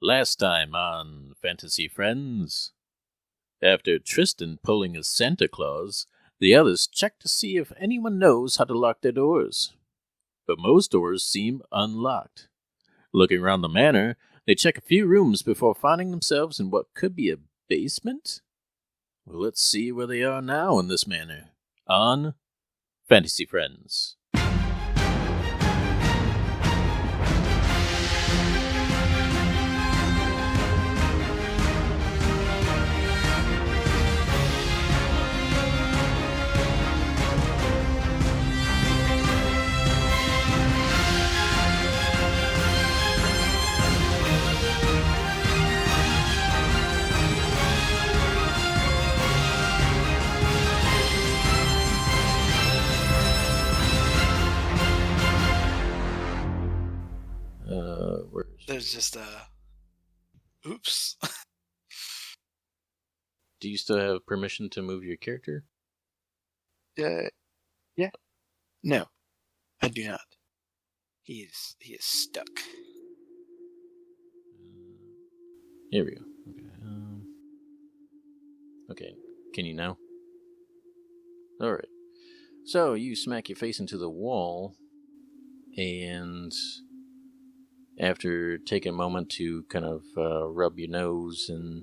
Last time on Fantasy Friends, after Tristan pulling his Santa Claus, the others check to see if anyone knows how to lock their doors. But most doors seem unlocked. Looking around the manor, they check a few rooms before finding themselves in what could be a basement. Well, let's see where they are now in this manor on Fantasy Friends. There's just oops. Do you still have permission to move your character? Yeah. No, I do not. He is stuck. Here we go. Okay. Can you now? All right. So you smack your face into the wall, and after taking a moment to kind of rub your nose and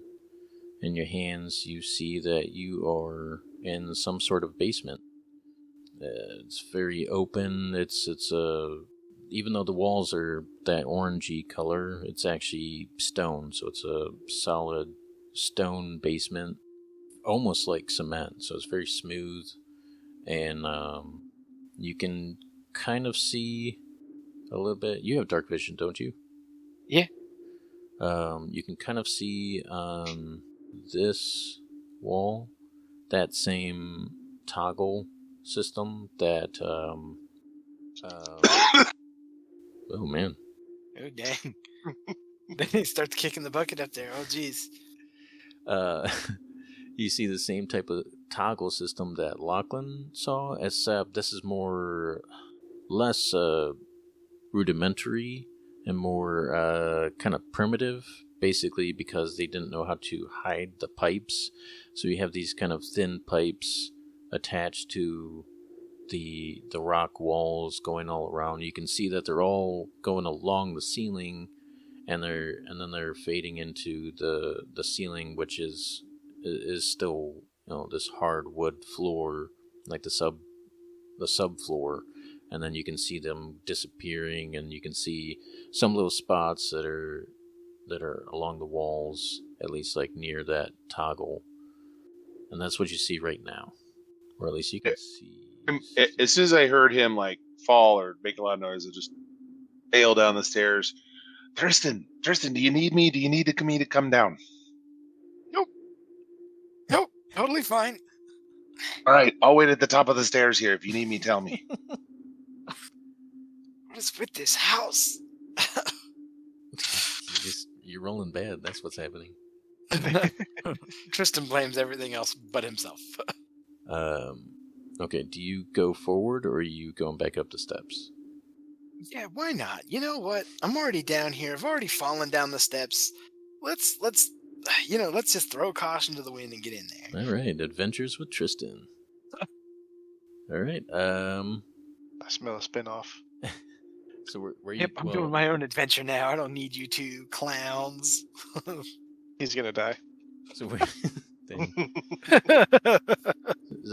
your hands, you see that you are in some sort of basement. It's very open. It's even though the walls are that orangey color, it's actually stone, so it's a solid stone basement, almost like cement. So it's very smooth, and you can kind of see a little bit. You have dark vision, don't you? Yeah. You can kind of see on this wall that same toggle system that oh man. Oh dang. Then he starts kicking the bucket up there. Oh jeez. You see the same type of toggle system that Lachlan saw, except this is less rudimentary and more kind of primitive, basically because they didn't know how to hide the pipes. So you have these kind of thin pipes attached to the rock walls going all around. You can see that they're all going along the ceiling, and then they're fading into the ceiling, which is still, this hardwood floor, like the subfloor. And then you can see them disappearing, and you can see some little spots that are along the walls, at least like near that toggle. And that's what you see right now, or at least you can see. As soon as I heard him like fall or make a loud noise, I just bail down the stairs. Tristan, do you need me? Do you need me to come down? Nope, totally fine. All right, I'll wait at the top of the stairs here. If you need me, tell me. What is with this house? You're rolling bad. That's what's happening. Tristan blames everything else but himself. Okay, do you go forward, or are you going back up the steps? Yeah, why not? You know what? I'm already down here. I've already fallen down the steps. Let's just throw caution to the wind and get in there. All right, Adventures with Tristan. All right. I smell a spinoff. So where you? Yep, I'm doing my own adventure now. I don't need you two clowns. He's gonna die. So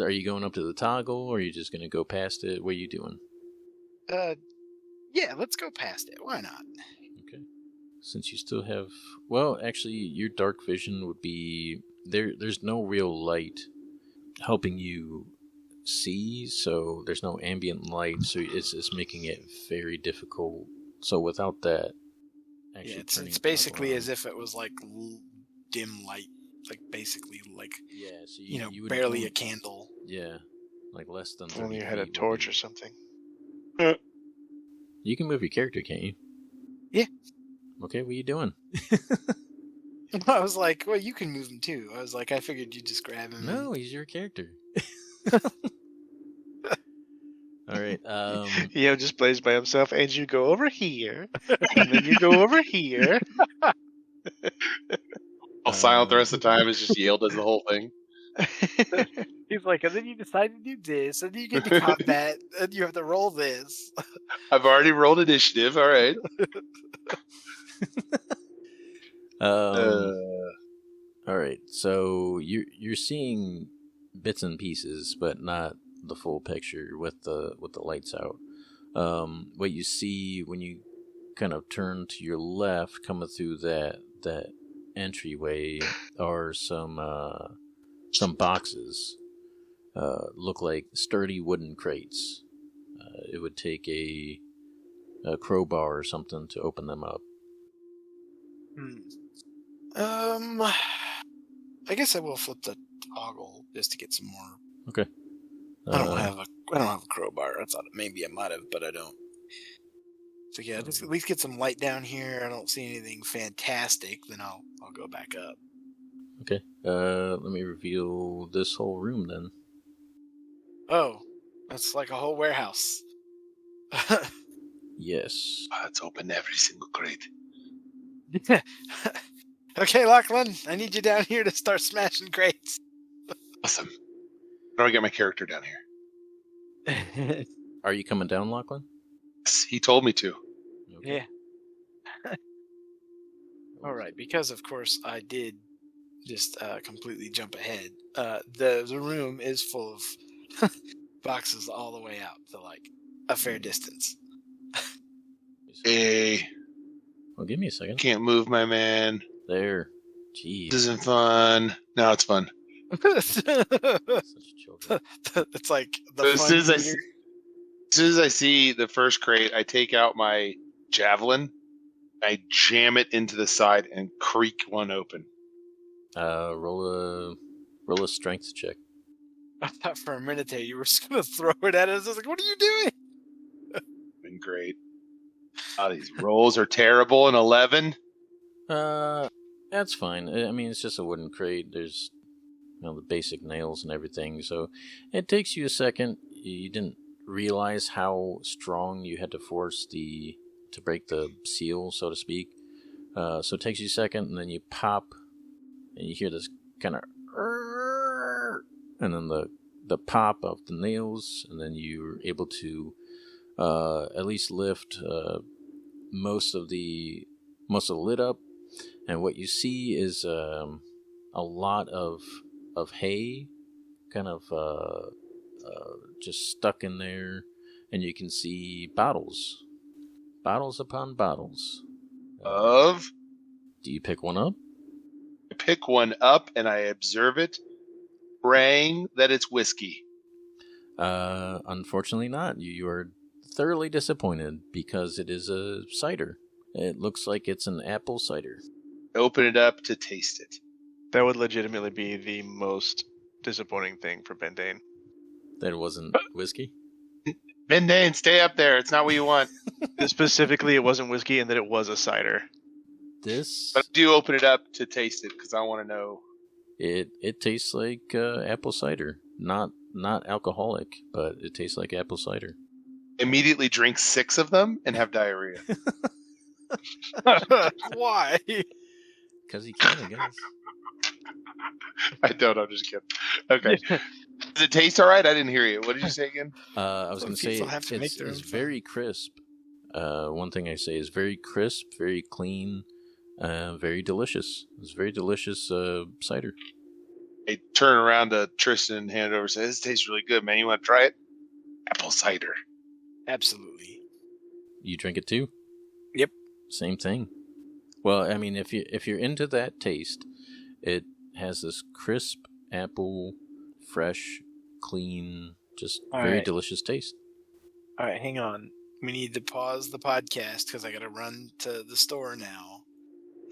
are you going up to the toggle, or are you just gonna go past it? What are you doing? Yeah, let's go past it. Why not? Okay. Since you still have, well, actually, your dark vision would be there. There's no real light helping you see, so there's no ambient light, so it's making it very difficult. So without that, actually, yeah, it's basically as if it was like dim light, like basically like so you barely a candle. Yeah, like less than. Only you had a torch or something. You can move your character, can't you? Yeah. Okay, what are you doing? I was like, well, you can move him too. I was like, I figured you'd just grab him. No, he's your character. All right. He just plays by himself, and you go over here, and then you go over here. All silent the rest of the time. It's just Yale does the whole thing. He's like, and then you decide to do this, and then you get to combat, and you have to roll this. I've already rolled initiative. All right. All right, so you're seeing bits and pieces, but not the full picture with the lights out. What you see when you kind of turn to your left, coming through that entryway, are some boxes. Look like sturdy wooden crates. It would take a crowbar or something to open them up. I guess I will flip the toggle just to get some more. Okay. I don't have a crowbar. I thought maybe I might have, but I don't. So yeah, just at least get some light down here. I don't see anything fantastic. Then I'll go back up. Okay. Let me reveal this whole room then. Oh, that's like a whole warehouse. Yes. Let's open every single crate. Okay, Lachlan, I need you down here to start smashing crates. Awesome. How do I get my character down here? Are you coming down, Lachlan? Yes, he told me to. Okay. Yeah. All right, because of course I did just completely jump ahead. The room is full of boxes all the way out to like a fair distance. Hey, Well, give me a second. can't move my man. There. Jeez. This isn't fun. Now it's fun. Such children. It's like the As soon fun as meter. as soon as I see the first crate, I take out my javelin, I jam it into the side and creak one open. Roll a strength check. I thought for a minute there you were just gonna throw it at us. I was like, "What are you doing?" Been great. Oh, these rolls are terrible. An 11. That's fine. I mean, it's just a wooden crate. There's, the basic nails and everything. So it takes you a second. You didn't realize how strong you had to force to break the seal, so to speak. So it takes you a second, and then you pop, and you hear this kind of, and then the pop of the nails, and then you're able to at least lift most of the lid up. And what you see is a lot of hay, kind of just stuck in there, and you can see bottles upon bottles. Of? Do you pick one up? I pick one up and I observe it, praying that it's whiskey. Unfortunately not. You are thoroughly disappointed because it is a cider. It looks like it's an apple cider. I open it up to taste it. That would legitimately be the most disappointing thing for Bendane. That it wasn't whiskey? Bendane, stay up there. It's not what you want. Specifically, it wasn't whiskey and that it was a cider. This... But I do open it up to taste it because I want to know. It tastes like apple cider. Not alcoholic, but it tastes like apple cider. Immediately drink 6 of them and have diarrhea. Why? Because he can, I guess. I don't. I'm just kidding. Okay. Does it taste all right? I didn't hear you. What did you say again? I was going to say People have to make their it's own very crisp. One thing I say is very crisp, very clean, very delicious. It's very delicious cider. I turn around to Tristan and hand it over and say, "This tastes really good, man. You want to try it?" Apple cider. Absolutely. You drink it too? Yep. Same thing. Well, I mean, if you're into that taste, it has this crisp apple, fresh, clean, just very delicious taste. All right, hang on. We need to pause the podcast because I got to run to the store now.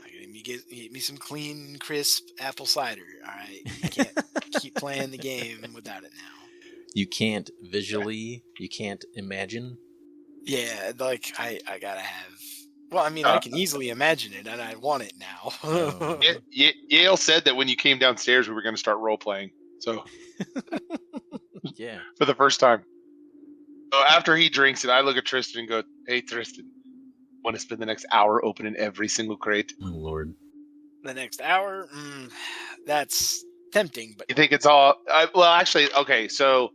I got to get me some clean, crisp apple cider. All right, you can't keep playing the game without it now. You can't visually, you can't imagine. Yeah, like I gotta have. Well, I mean, I can easily imagine it, and I want it now. Yale said that when you came downstairs, we were going to start role playing. So, Yeah. for the first time. So after he drinks it, I look at Tristan and go, "Hey, Tristan, want to spend the next hour opening every single crate?" Oh, Lord. the next hour, that's tempting. But You think it's all? Well, actually, okay. So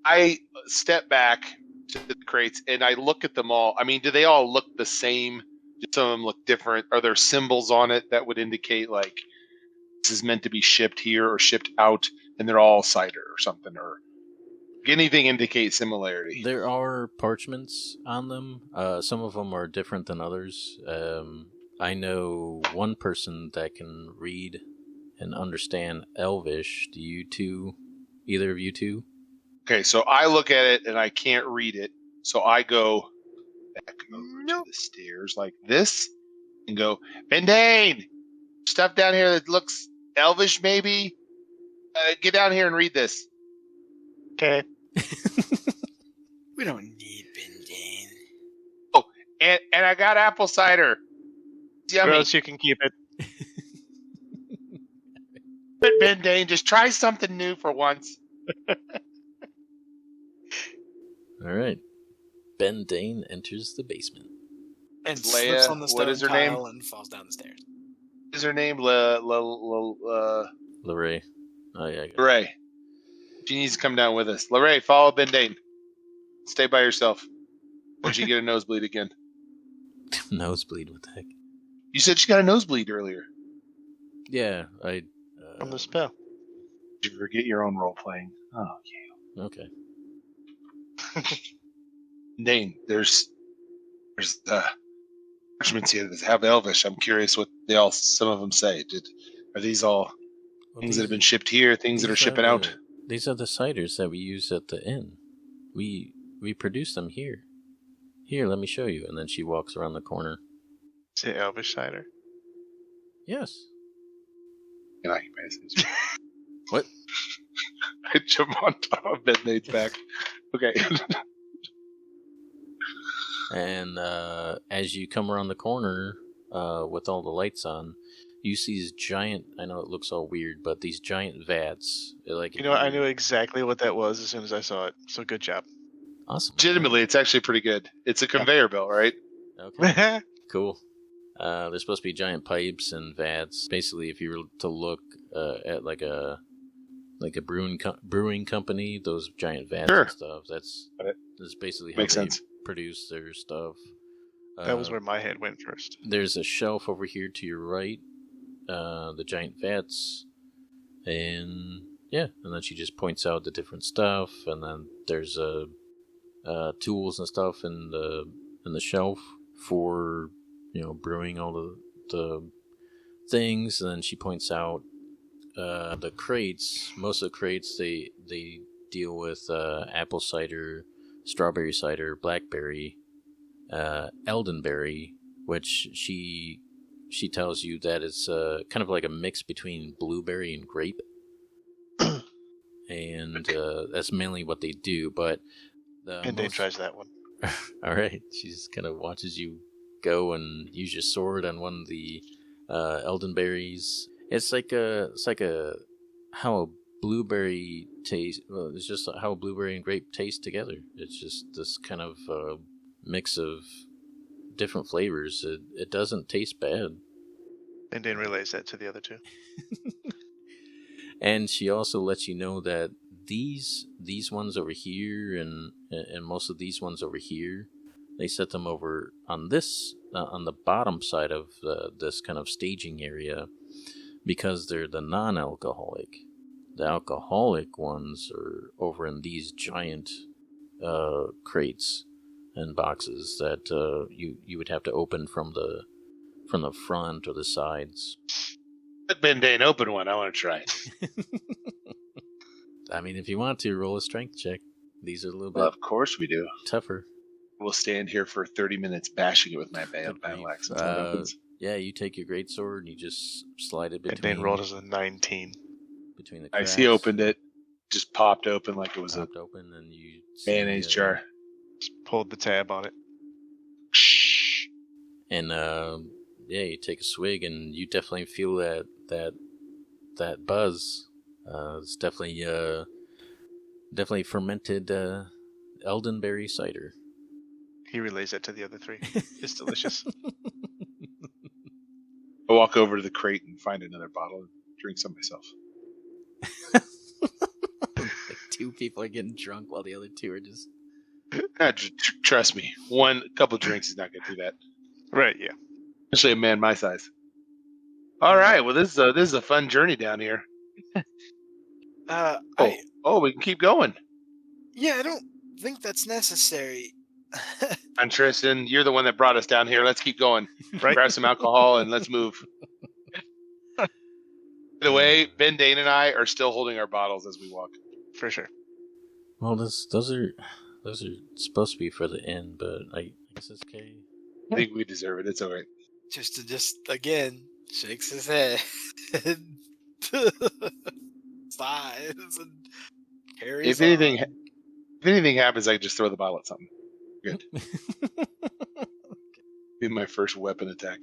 I step back to the crates and I look at them all. I mean, do they all look the same? Do some of them look different? Are there symbols on it that would indicate like this is meant to be shipped here or shipped out, and they're all cider or something, or anything indicate similarity? There are parchments on them. Some of them are different than others. I know one person that can read and understand Elvish. Do you two, either of you two? Okay, so I look at it and I can't read it, so I go back over to the stairs like this and go, Bendane, stuff down here that looks Elvish, maybe. Get down here and read this. Okay. we don't need Bindane. Oh, and I got apple cider. It's yummy. Or else you can keep it. But Bendane, just try something new for once. All right. Bendane enters the basement. And Leia, slips on the stone what is her name? tile and falls down the stairs. What is her name? Lorray. Oh, yeah. Lorray. She needs to come down with us. Lorray, follow Bendane. Stay by yourself. Once you get a nosebleed again. Nosebleed, what the heck? You said she got a nosebleed earlier. Yeah, I... From the spell. Did you forget your own role playing? Oh, yeah. Okay. Dane, there's parchments here that have Elvish. I'm curious what some of them say. Are these all things that have been shipped here, things that are shipping out? These are the ciders that we use at the inn. We produce them here. Here, let me show you. And then she walks around the corner. Is it Elvish cider? Yes. And I can pass it. What? I jump on top of Bendade's back. Okay. And as you come around the corner with all the lights on, you see these giant, I know it looks all weird, but these giant vats. You know what? I knew exactly what that was as soon as I saw it. So good job. Awesome. Legitimately, it's actually pretty good. It's a conveyor belt, right? Okay. Cool. There's supposed to be giant pipes and vats. Basically, if you were to look at like a brewing company, those giant vats and stuff. That's basically how they produce their stuff. That was where my head went first. There's a shelf over here to your right. The giant vats, and yeah, and then she just points out the different stuff, and then there's tools and stuff in the shelf for brewing all the things, and then she points out the crates. Most of the crates they deal with apple cider, strawberry cider, blackberry, eldenberry, which she tells you that it's kind of like a mix between blueberry and grape. And that's mainly what they do, but And Dave tries that one. All right, she just kind of watches you go and use your sword on one of the eldenberries. It's like how a blueberry taste. Well, it's just how a blueberry and grape taste together. It's just this kind of mix of different flavors. It doesn't taste bad. And Dane relays that to the other two. And she also lets you know that these ones over here and most of these ones over here, they set them over on this on the bottom side of this kind of staging area because they're the non-alcoholic. The alcoholic ones are over in these giant crates and boxes that you would have to open from the front or the sides. Let Bendane open one. I want to try. I mean, if you want to, roll a strength check. These are a little bit Well, of course we do. tougher. We'll stand here for 30 minutes bashing it with my battle axe. Until it opens. Yeah, you take your greatsword and you just slide it And between. Dane rolled as a 19. Between the I cracks. see. Opened it, just popped open like it was Popped open, and you a see, mayonnaise jar. Just pulled the tab on it. Shh. And yeah, you take a swig, and you definitely feel that buzz. It's definitely fermented eldenberry cider. He relays that to the other three. It's delicious. I walk over to the crate and find another bottle and drink some myself. Like 2 people are getting drunk while the other 2 are just. Trust me, a couple drinks is not going to do that. Right, yeah. Especially a man my size. All right, well, this is a fun journey down here. We can keep going. I don't think that's necessary. And Tristan, you're the one that brought us down here. Let's keep going. Right? Grab some alcohol and let's move. By the way, Ben, Dane, and I are still holding our bottles as we walk. For sure. Well, those are supposed to be for the end, but I guess it's okay. I think we deserve it. It's all right. Just again shakes his head, sighs, and carries If anything, on. if anything happens, I just throw the bottle at something. Good. Be my first weapon attack.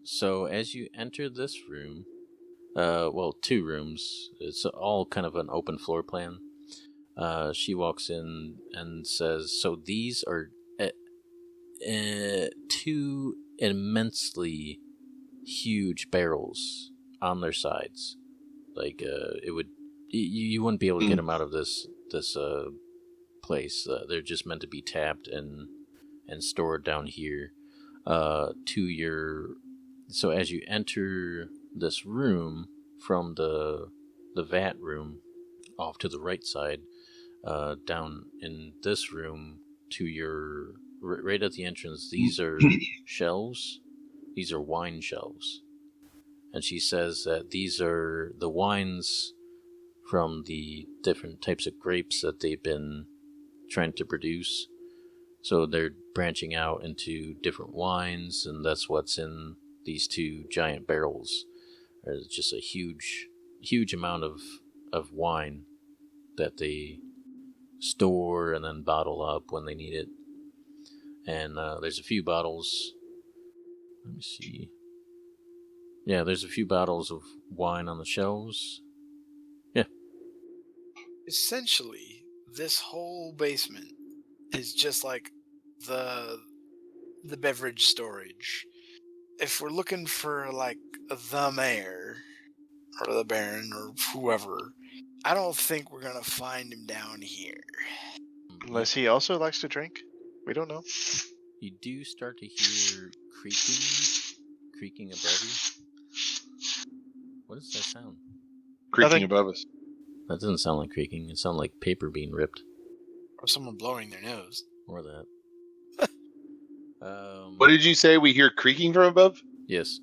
So as you enter this room, 2 rooms. It's all kind of an open floor plan. She walks in and says, "So these are 2 immensely huge barrels on their sides. Like it would, you wouldn't be able to get them out of this place. They're just meant to be tapped and stored down here. So as you enter this room from the vat room off to the right side, down in this room to your right at the entrance, these are shelves. These are wine shelves. And she says that these are the wines from the different types of grapes that they've been trying to produce. So they're branching out into different wines, and that's what's in these 2 giant barrels. There's just a huge amount of wine that they store and then bottle up when they need it. And there's a few bottles. Let me see. Yeah, there's a few bottles of wine on the shelves. Yeah. Essentially, this whole basement is just like the beverage storage. If we're looking for like the mayor or the baron or whoever, I don't think we're gonna find him down here. Unless he also likes to drink. We don't know. You do start to hear creaking above you. What does that sound? Creaking Nothing. above us. That doesn't sound like creaking. It sounds like paper being ripped. Or someone blowing their nose. Or that. What did you say? We hear creaking from above? Yes,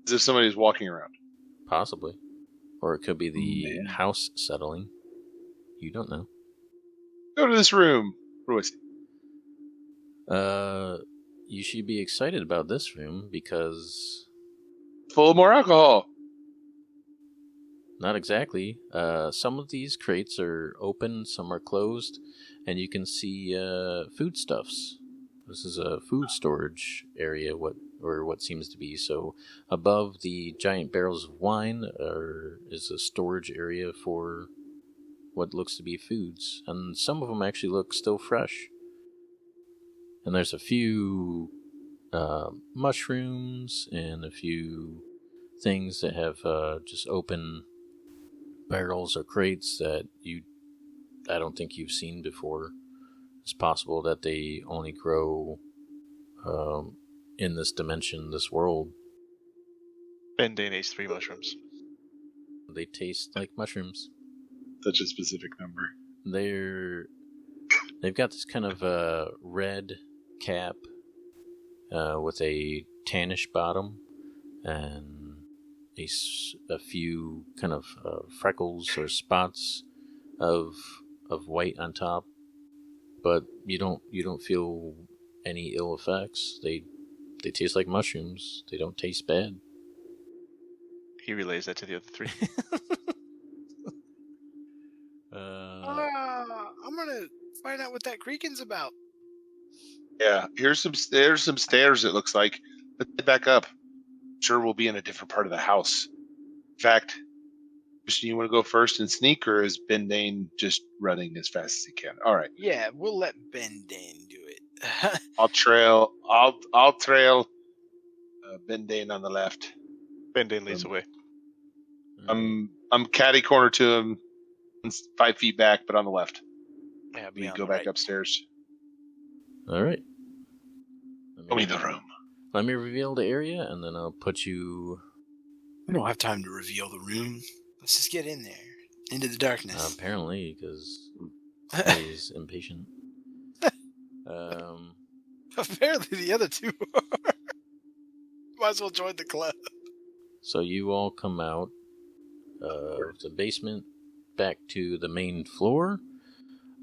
As if somebody's walking around. possibly. Or it could be the house settling. You don't know. Go to this room. What do I see? You should be excited about this room because Full of more alcohol. not exactly. Some of these crates are open, some are closed, and you can see foodstuffs. This is a food storage area, what seems to be. So above the giant barrels of wine is a storage area for what looks to be foods, and some of them actually look still fresh. And there's a few mushrooms and a few things that have just open barrels or crates that I don't think you've seen before. It's possible that they only grow in this dimension, this world. Ben Dane ate 3 mushrooms. They taste like mushrooms. Such a specific number. They've got this kind of red cap with a tannish bottom and a few kind of freckles or spots of white on top, but you don't feel any ill effects. They taste like mushrooms. They don't taste bad. He relays that to the other 3. I'm gonna find out what that creaking's about. Yeah, there's some stairs. It looks like. Let's head back up. Sure, we'll be in a different part of the house. In fact, Tristan, you want to go first and sneak, or is Ben Dane just running as fast as he can? All right. Yeah, we'll let Ben Dane do it. I'll trail Bendane on the left. Bendane leads Um, away. I'm catty corner to him, 5 feet back, but on the left. Yeah, We be on go the back right. upstairs. All right. Show me the room. Let me reveal the area, and then I'll put you. We don't have time to reveal the room. Let's just get in there, into the darkness. Apparently, because he's impatient. Apparently, the other two are. Might as well join the club. So you all come out of the basement back to the main floor.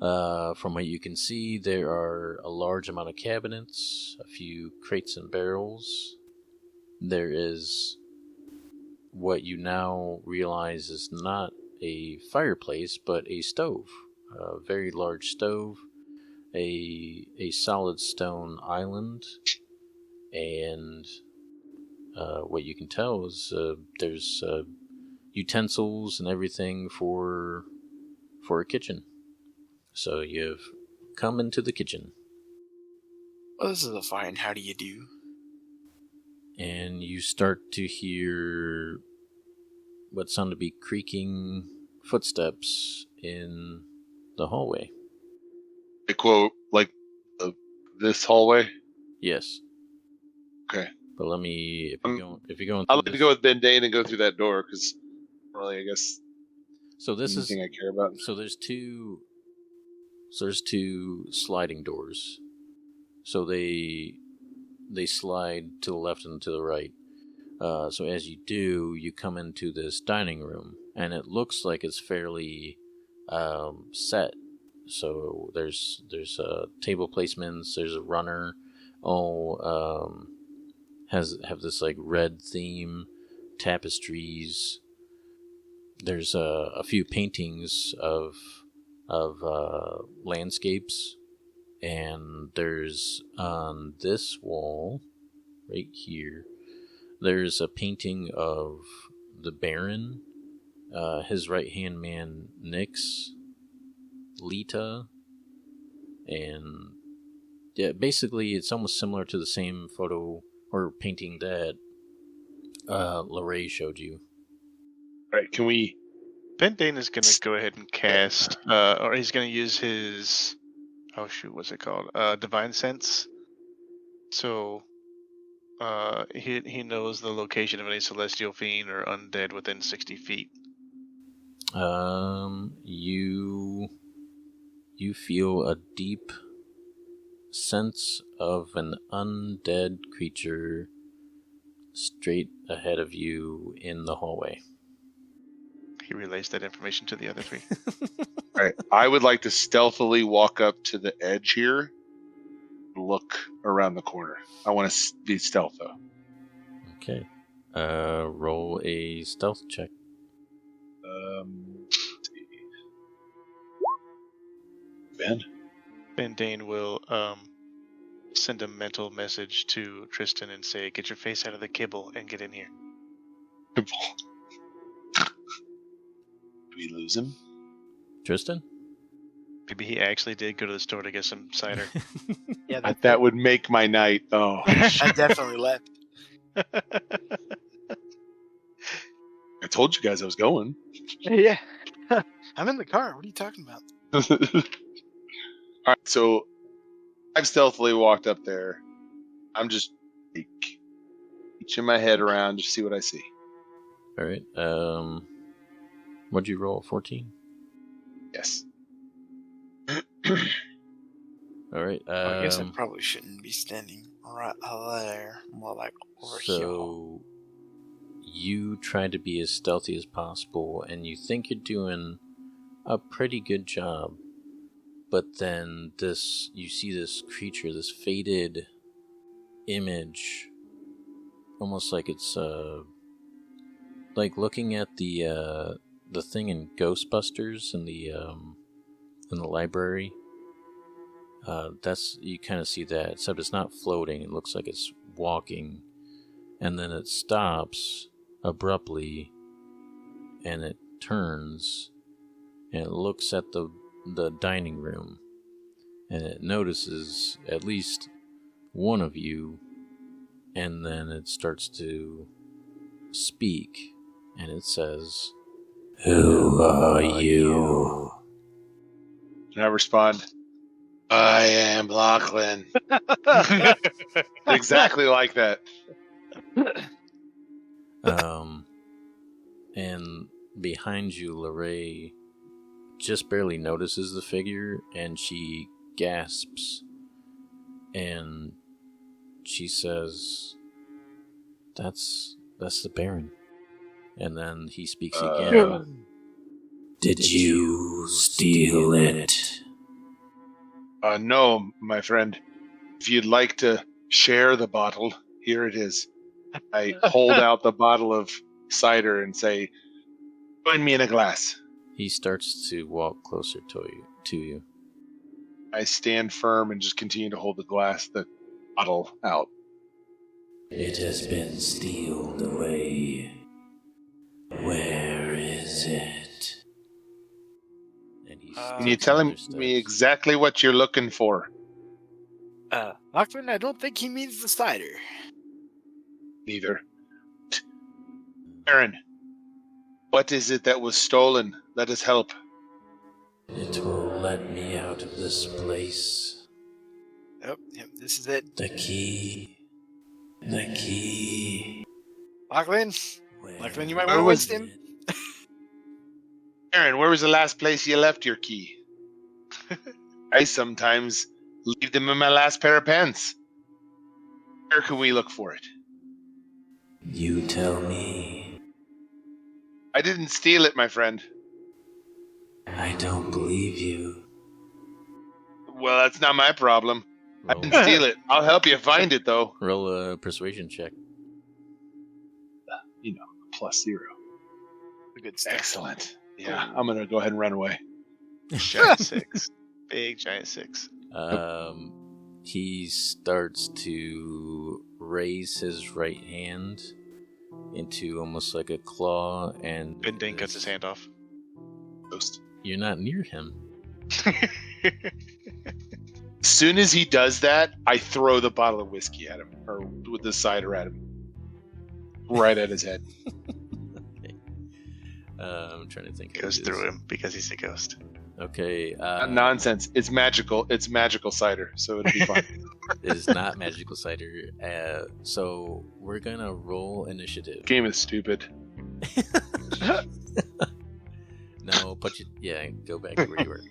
From what you can see, there are a large amount of cabinets, a few crates and barrels. There is what you now realize is not a fireplace, but a stove. A very large stove, a solid stone island, and what you can tell is there's utensils and everything for a kitchen. So you've come into the kitchen. Well, this is a fine how do you do. And you start to hear what sound to be creaking footsteps in the hallway. I quote, like, this hallway? Yes. Okay. But let me, if you're going I'd through like to this, go with Bendane and go through that door, because really, I guess, so this is, anything I care about. so there's two sliding doors. So they slide to the left and to the right. So as you do, you come into this dining room, and it looks like it's fairly set. So there's table placements. There's a runner. All have this like red theme, tapestries. There's a few paintings of landscapes, and there's on this wall right here. There's a painting of the Baron, his right-hand man, Nyx, Lita, and yeah, basically it's almost similar to the same photo or painting that Lorraine showed you. All right, can we... Bendane is going to go ahead and cast, or he's going to use his, oh shoot, what's it called? Divine Sense. So he knows the location of any celestial fiend or undead within 60 feet. You feel a deep sense of an undead creature straight ahead of you in the hallway. He relays that information to the other three. All right, I would like to stealthily walk up to the edge here, look around the corner. I want to be stealth, though. Okay. Roll a stealth check. Let's see. Ben? Bendane will send a mental message to Tristan and say, "Get your face out of the kibble and get in here." Did we lose him? Tristan? Maybe he actually did go to the store to get some cider. Yeah, That would make my night. Oh, I definitely left. I told you guys I was going. Yeah. I'm in the car. What are you talking about? All right, so I've stealthily walked up there. I'm just like, reaching my head around to see what I see. All right. What'd you roll? 14? Yes. All right. I guess I probably shouldn't be standing right there. More like over here. So you try to be as stealthy as possible, and you think you're doing a pretty good job. But then you see this creature, this faded image, almost like it's like looking at the thing in Ghostbusters in the library. You kind of see that, except it's not floating. It looks like it's walking, and then it stops abruptly, and it turns, and it looks at the dining room, and it notices at least one of you, and then it starts to speak, and it says, "Who are you?" And I respond, I am Lachlan. Exactly like that. And behind you, Lorraine just barely notices the figure, and she gasps, and she says, That's the Baron." And then he speaks again. "Did you steal it?" No, my friend. If you'd like to share the bottle, here it is. I hold out the bottle of cider and say, join me in a glass. He starts to walk closer to you. I stand firm and just continue to hold the bottle out. "It has been stealed away. Where is it?" And he Can you tell me exactly what you're looking for? Lachlan, I don't think he means the cider. Neither. Baron, what is it that was stolen? Let us help. "It will let me out of this place. Oh, yep, this is it. The key. The key." Lachlan, you might Where want to was waste him. Baron, where was the last place you left your key? I sometimes leave them in my last pair of pants. Where can we look for it? You tell me. I didn't steal it, my friend. I don't believe you. Well, that's not my problem. I didn't steal it. I'll help you find it, though. Roll a persuasion check. +0. Good stuff. Excellent. Yeah, I'm going to go ahead and run away. Giant 6. Big giant 6. He starts to raise his right hand into almost like a claw, and Binding cuts his hand off. Ghost. You're not near him. As soon as he does that, I throw the bottle of whiskey at him, or with the cider at him. Right at his head. Okay. I'm trying to think. Goes through him because he's a ghost. Okay. Nonsense. It's magical. It's magical cider, so it'll be fun. It is not magical cider. So we're gonna roll initiative. Game is stupid. No, but go back to where you were.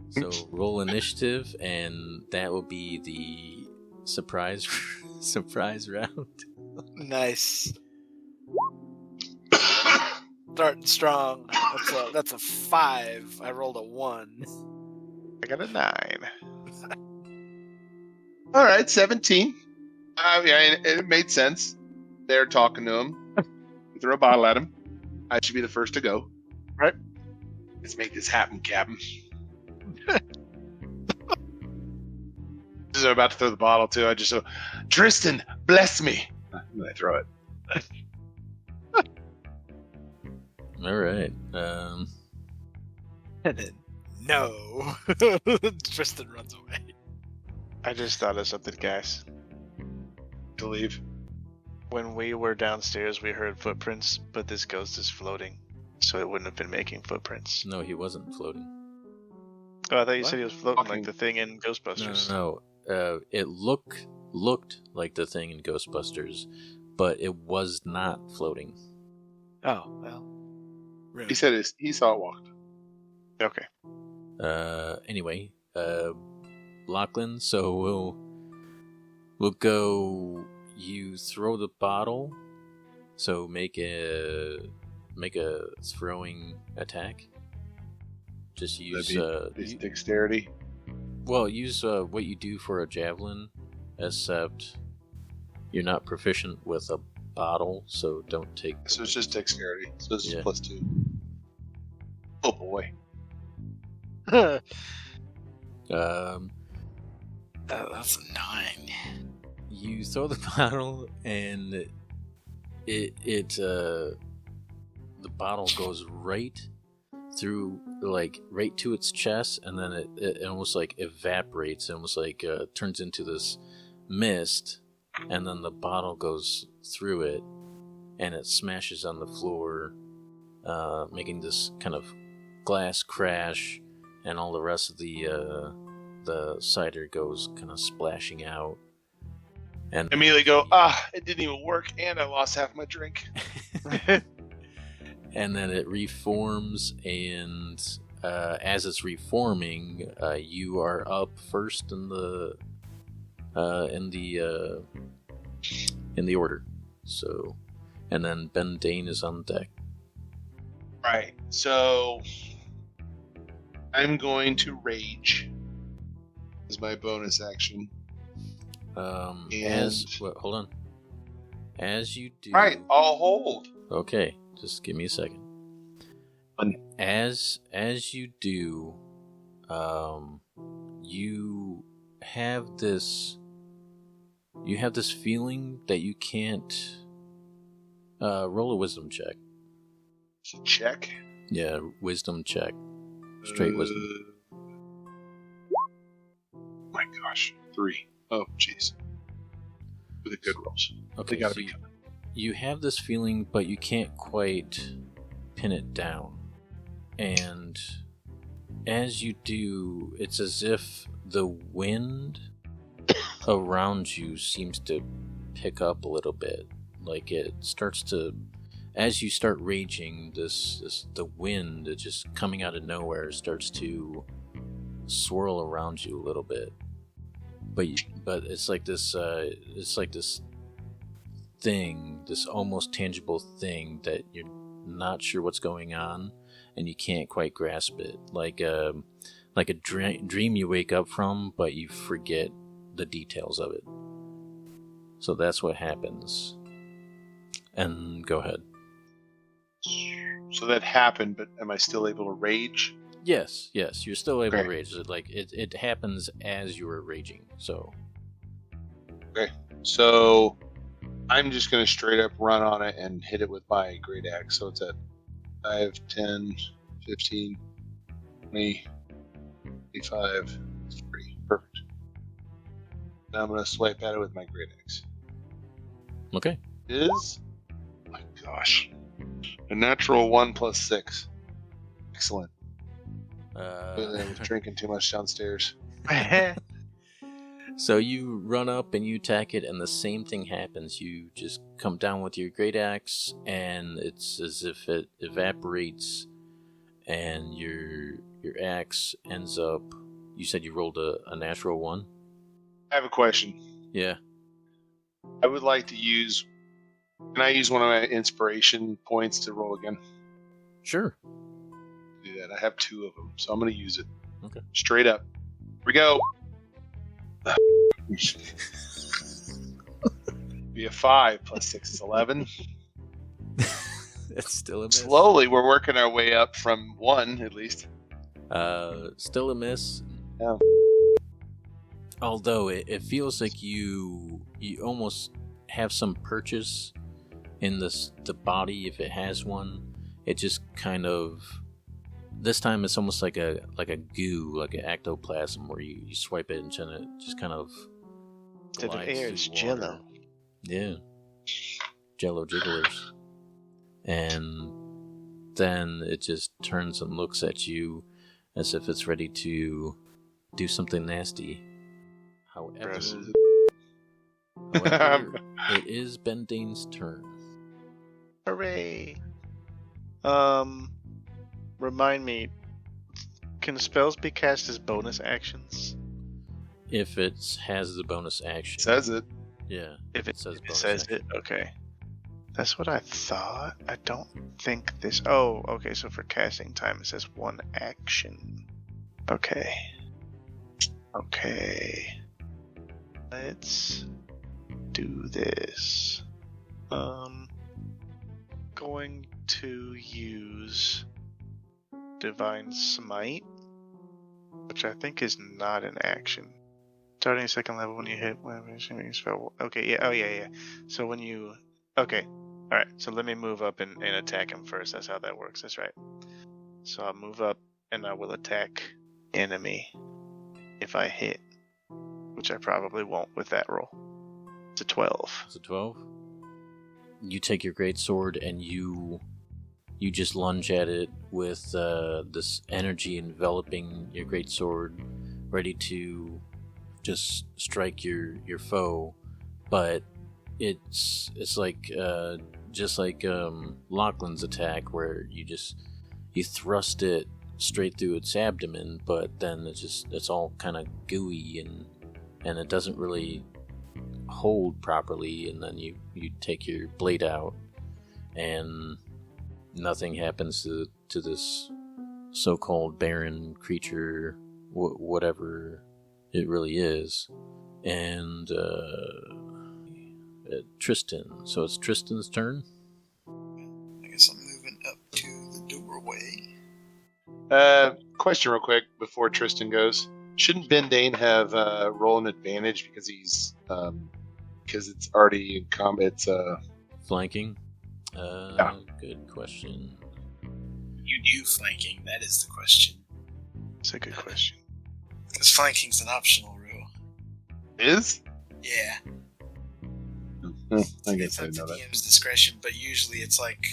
So roll initiative, and that will be the surprise round. Nice. Starting strong. That's a 5. I rolled a 1. I got a 9. All right, 17. It made sense. They're talking to him. We throw a bottle at him. I should be the first to go. Right? Let's make this happen, Captain. As I'm about to throw the bottle, too, I just go, Tristan, bless me. And I throw it. All right. And then, no. Tristan runs away. I just thought of something, guys. To leave. When we were downstairs, we heard footprints, but this ghost is floating, so it wouldn't have been making footprints. No, he wasn't floating. Oh, I thought you said he was floating Fucking- like the thing in Ghostbusters. No. It looked like the thing in Ghostbusters, but it was not floating. Oh, well. Rude. He said he saw it walked. Okay. Anyway, Lachlan, so we'll go. You throw the bottle, so make a throwing attack. Just use His dexterity. use what you do for a javelin, except you're not proficient with a bottle, so don't take. So it's just dexterity. So it's Yeah. just +2. Oh boy. That's a 9. You throw the bottle, and the bottle goes right through, like right to its chest, and then it almost like evaporates, almost like turns into this mist, and then the bottle goes through it, and it smashes on the floor, making this kind of glass crash, and all the rest of the cider goes kind of splashing out. And Immediately go, it didn't even work, and I lost half my drink. and then it reforms, and as it's reforming, you are up first in the order. So, and then Ben Dane is on deck. Right. So I'm going to rage as my bonus action. Hold on. As you do. Right. I'll hold. Okay, just give me a second. As you do, you have this feeling that you can't roll a wisdom check. Check? Yeah, wisdom check. Straight wisdom. My gosh, 3. Oh, jeez. With the good rolls. Okay, they gotta so be coming. You have this feeling, but you can't quite pin it down. And as you do, it's as if the wind around you seems to pick up a little bit. Like it starts to, as you start raging, the wind just coming out of nowhere starts to swirl around you a little bit. But it's like this thing, this almost tangible thing that you're not sure what's going on, and you can't quite grasp it. Like a dream you wake up from, but you forget the details of it. So that's what happens. And go ahead. So that happened, but am I still able to rage? Yes, you're still able Okay. to rage. Like it happens as you were raging. So Okay. So I'm just going to straight up run on it and hit it with my great axe. So it's at 5, 10, 15, 20, 25, 30. Perfect. Now I'm going to swipe at it with my great axe. okay. Is, oh my gosh, a natural 1 plus 6. Excellent. I was drinking too much downstairs. So you run up and you attack it, and the same thing happens. You just come down with your great axe, and it's as if it evaporates, and your axe ends up. You said you rolled a natural 1. I have a question. Yeah. I would like to use. Can I use one of my inspiration points to roll again? Sure. Do that. I have 2 of them, so I'm going to use it. Okay. Straight up. Here we go. Be a 5 plus 6 is 11. It's still a miss. Slowly, we're working our way up from 1 at least. Still a miss. Yeah. Although it feels like you almost have some purchase in the body, if it has one. It just kind of, this time it's almost like a goo, like an ectoplasm, where you swipe it and it just kind of Instead of glides air, through it's water. Jello. Yeah, Jello jigglers. And then it just turns and looks at you as if it's ready to do something nasty. However, Gross. it is Bendane's turn. Hooray! Remind me, can spells be cast as bonus actions? If it has the bonus action. Says it. Yeah. If it says bonus says action. it, okay. That's what I thought. I don't think this. Oh, okay. So for casting time, it says 1 action. Okay. Okay. Let's do this. Going to use Divine Smite, which I think is not an action. Starting 2nd level when you hit whatever you spell. Okay, yeah. Oh, yeah. So when you. Okay. Alright, so let me move up and attack him first. That's how that works. That's right. So I'll move up and I will attack enemy if I hit, which I probably won't with that roll. It's a 12. It's a 12. You take your great sword and you just lunge at it with this energy enveloping your great sword, ready to just strike your foe. But it's like just like Lachlan's attack, where you thrust it straight through its abdomen, but then it's all kind of gooey and it doesn't really hold properly, and then you take your blade out and nothing happens to this so-called barren creature, whatever it really is. And Tristan. So it's Tristan's turn. I guess I'm moving up to the doorway. Question real quick before Tristan goes. Shouldn't Bendane have roll an advantage because he's because it's already in combat? It's Flanking. Yeah. Good question. You do flanking, that is the question. It's a good question. Because flanking's an optional rule. is. Yeah. I It's guess I up to know that. DM's discretion, but usually it's like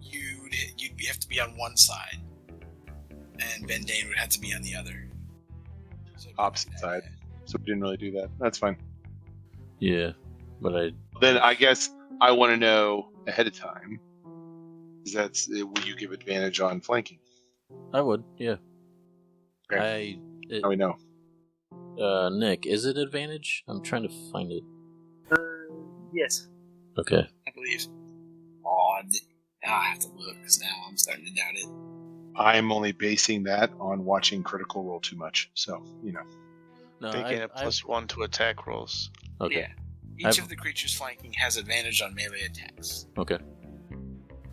you'd have to be on one side, and Bendane would have to be on the other. So it'd be Opposite like side. that. So we didn't really do that. That's fine. Yeah, but Then I guess I want to know ahead of time. Will you give advantage on flanking? I would, yeah. Okay. It, Now we know. Nick, is it advantage? I'm trying to find it. Yes. Okay. I believe. Oh, now I have to look because now I'm starting to doubt it. I'm only basing that on watching Critical Role too much. So, No, They gain a +1 to attack rolls. Okay. Yeah. Each of the creatures flanking has advantage on melee attacks. Okay.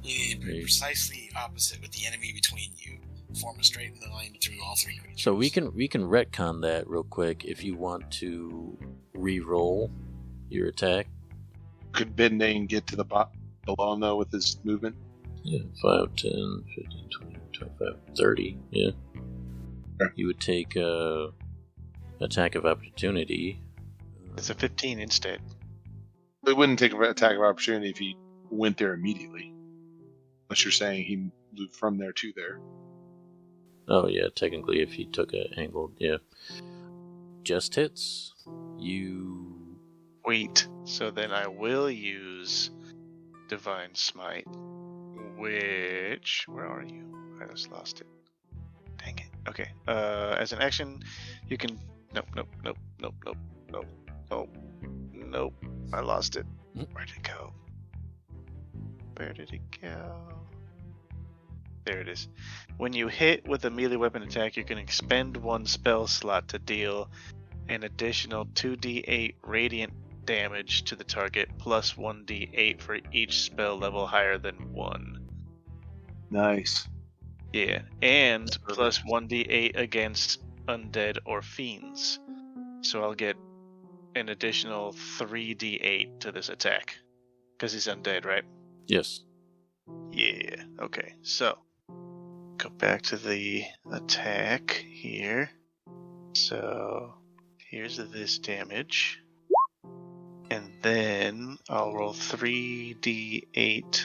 You need to be Great. precisely opposite with the enemy between you. Form a straight line through all three creatures. So we can retcon that real quick if you want to re-roll your attack. could Bendane get to the below him, though, with his movement? Yeah, 5, 10, 15, 20, 25, 30. Yeah. Okay. You would take attack of opportunity. It's a 15 instead. It wouldn't take an attack of opportunity if he went there immediately. Unless you're saying he moved from there to there. Oh yeah, technically if he took an angled, yeah. Just hits. You Wait. So then I will use Divine Smite, which... Where are you? I just lost it. Dang it. Okay. As an action, you can... Nope. I lost it. Where did it go? There it is. When you hit with a melee weapon attack, you can expend one spell slot to deal an additional 2d8 radiant damage to the target, plus 1d8 for each spell level higher than 1. Nice. Yeah, and plus 1d8 against undead or fiends. So I'll get an additional 3d8 to this attack. Because he's undead, right? yes. Yeah, okay. So, go back to the attack here. So, here's this damage. And then I'll roll 3d8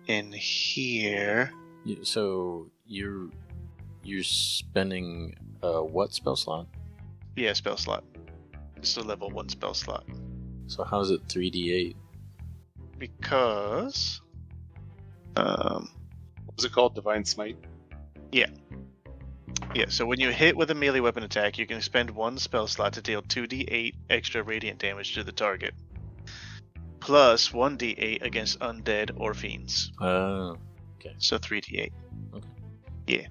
in here. So you're spending what spell slot? Yeah, spell slot. It's a level 1 spell slot. So how's it 3d8? Because... What was it called? Divine Smite? Yeah, so when you hit with a melee weapon attack, you can spend one spell slot to deal 2d8 extra radiant damage to the target. Plus 1d8 against undead or fiends. Okay. So 3d8. Okay. Yeah.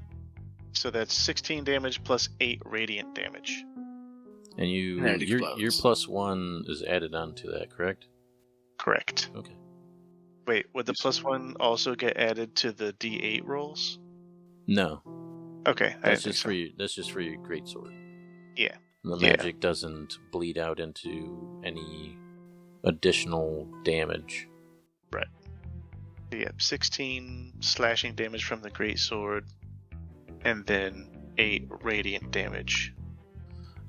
So that's 16 damage plus 8 radiant damage. And It your explodes. +1 is added onto that, correct? Correct. Okay. Wait, would the +1 also get added to the d8 rolls? No. Okay, That's just for you. That's just for your greatsword. Yeah. The Yeah. magic doesn't bleed out into any additional damage. Yeah, 16 slashing damage from the greatsword, and then 8 radiant damage.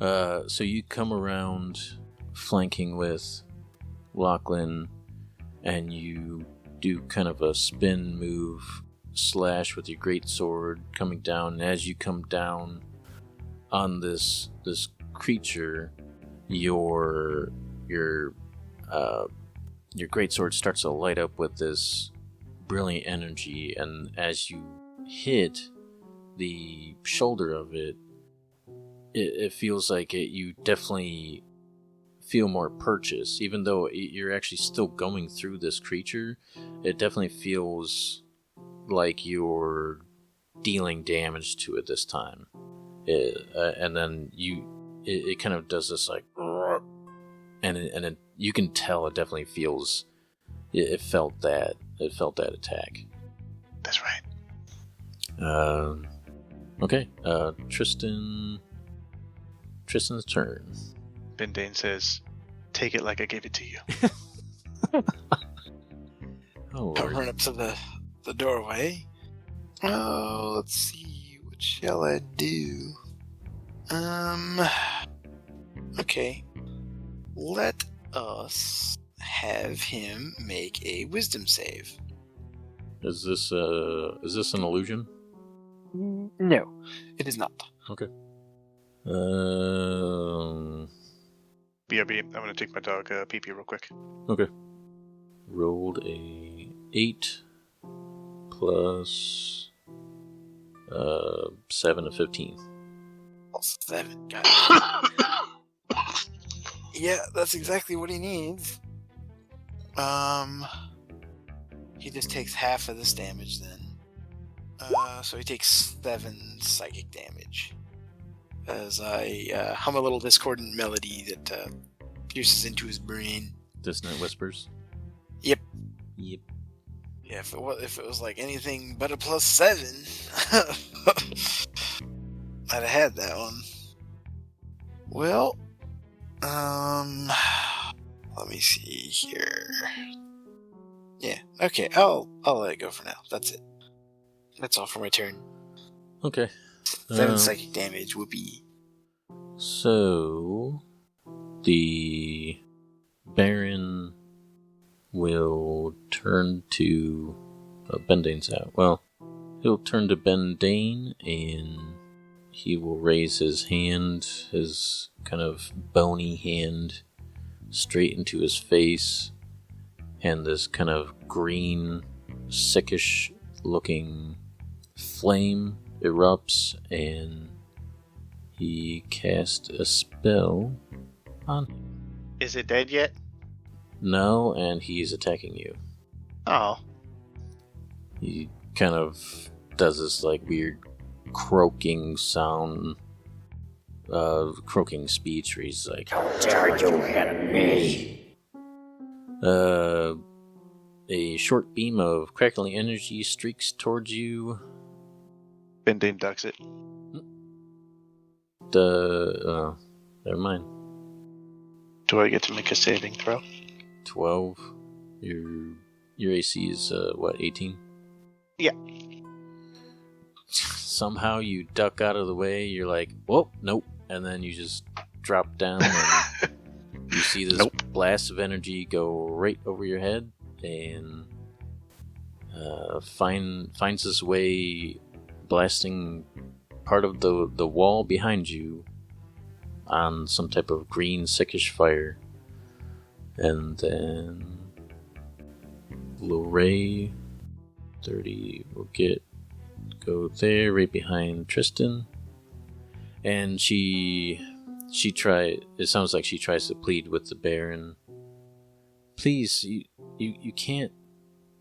So you come around flanking with Lachlan, and you do kind of a spin move slash with your great sword coming down. And as you come down on this creature, your greatsword starts to light up with this brilliant energy, and as you hit the shoulder of it, it feels like you definitely feel more purchase. Even though you're actually still going through this creature, it definitely feels like you're dealing damage to it this time. And then it kind of does this like, and you can tell it definitely feels. It felt that attack. That's right. Okay. Tristan's turn. Bendane says, "Take it like I gave it to you." Oh, I'll Lord. run up to the doorway. Oh, let's see. What shall I do? Okay. Let us have him make a wisdom save. Is this an illusion? No, it is not. Okay. BRB, I'm gonna take my dog pee-pee real quick. Okay. Rolled a 8 plus 7 to 15. Also 7. Got it. Yeah, that's exactly what he needs. He just takes half of this damage then. So he takes 7 psychic damage. As I hum a little discordant melody that pierces into his brain. Dissonant whispers. Yep. Yep. Yeah, if it was like anything but a plus 7, I'd have had that one. Well, let me see here. Yeah, okay, I'll let it go for now. That's it. That's all for my turn. Okay. 7 psychic damage, whoopee. So the Baron will turn to Bendane's out. Well, he'll turn to Bendane and he will raise his hand, his kind of bony hand, straight into his face, and this kind of green, sickish looking flame erupts, and he casts a spell on him. Is it dead yet? No, and he's attacking you. Oh. He kind of does this like weird croaking sound, croaking speech where he's like, "How dare you hit me?" A short beam of crackling energy streaks towards you. Bendane ducks it. Never mind. Do I get to make a saving throw? 12. Your AC is what, 18? Yeah. Somehow you duck out of the way. You're like, whoa, nope, and then you just drop down, and you see this blast of energy go right over your head, and finds its way blasting part of the wall behind you on some type of green sickish fire. And then Lorraine 30 will go there right behind Tristan, and it sounds like she tries to plead with the Baron. Please, you can't,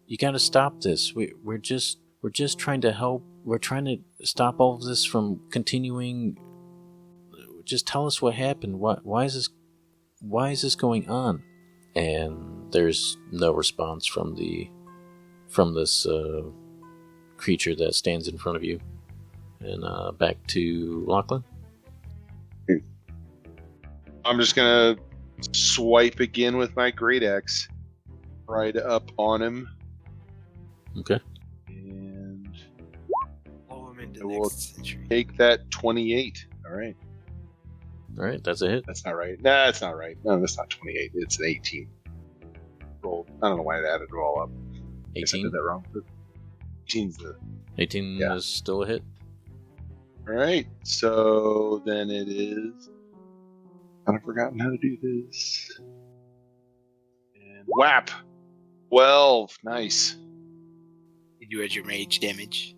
you gotta stop this. We're just trying to help. We're trying to stop all of this from continuing. Just tell us what happened. Why is this going on? And there's no response from this creature that stands in front of you. And back to Lachlan. I'm just gonna swipe again with my great axe right up on him. Okay. And Blow him into I will next century. take that 28. All right. All right, that's a hit. That's not right. Nah, that's not right. No, that's not 28. It's an 18. Rolled. I don't know why I added it all up. Guess I 18. did that wrong. 18's the... 18 Yeah. is still a hit. All right. So then it is... I've forgotten how to do this. And whap! 12. Nice. Did you add your mage damage?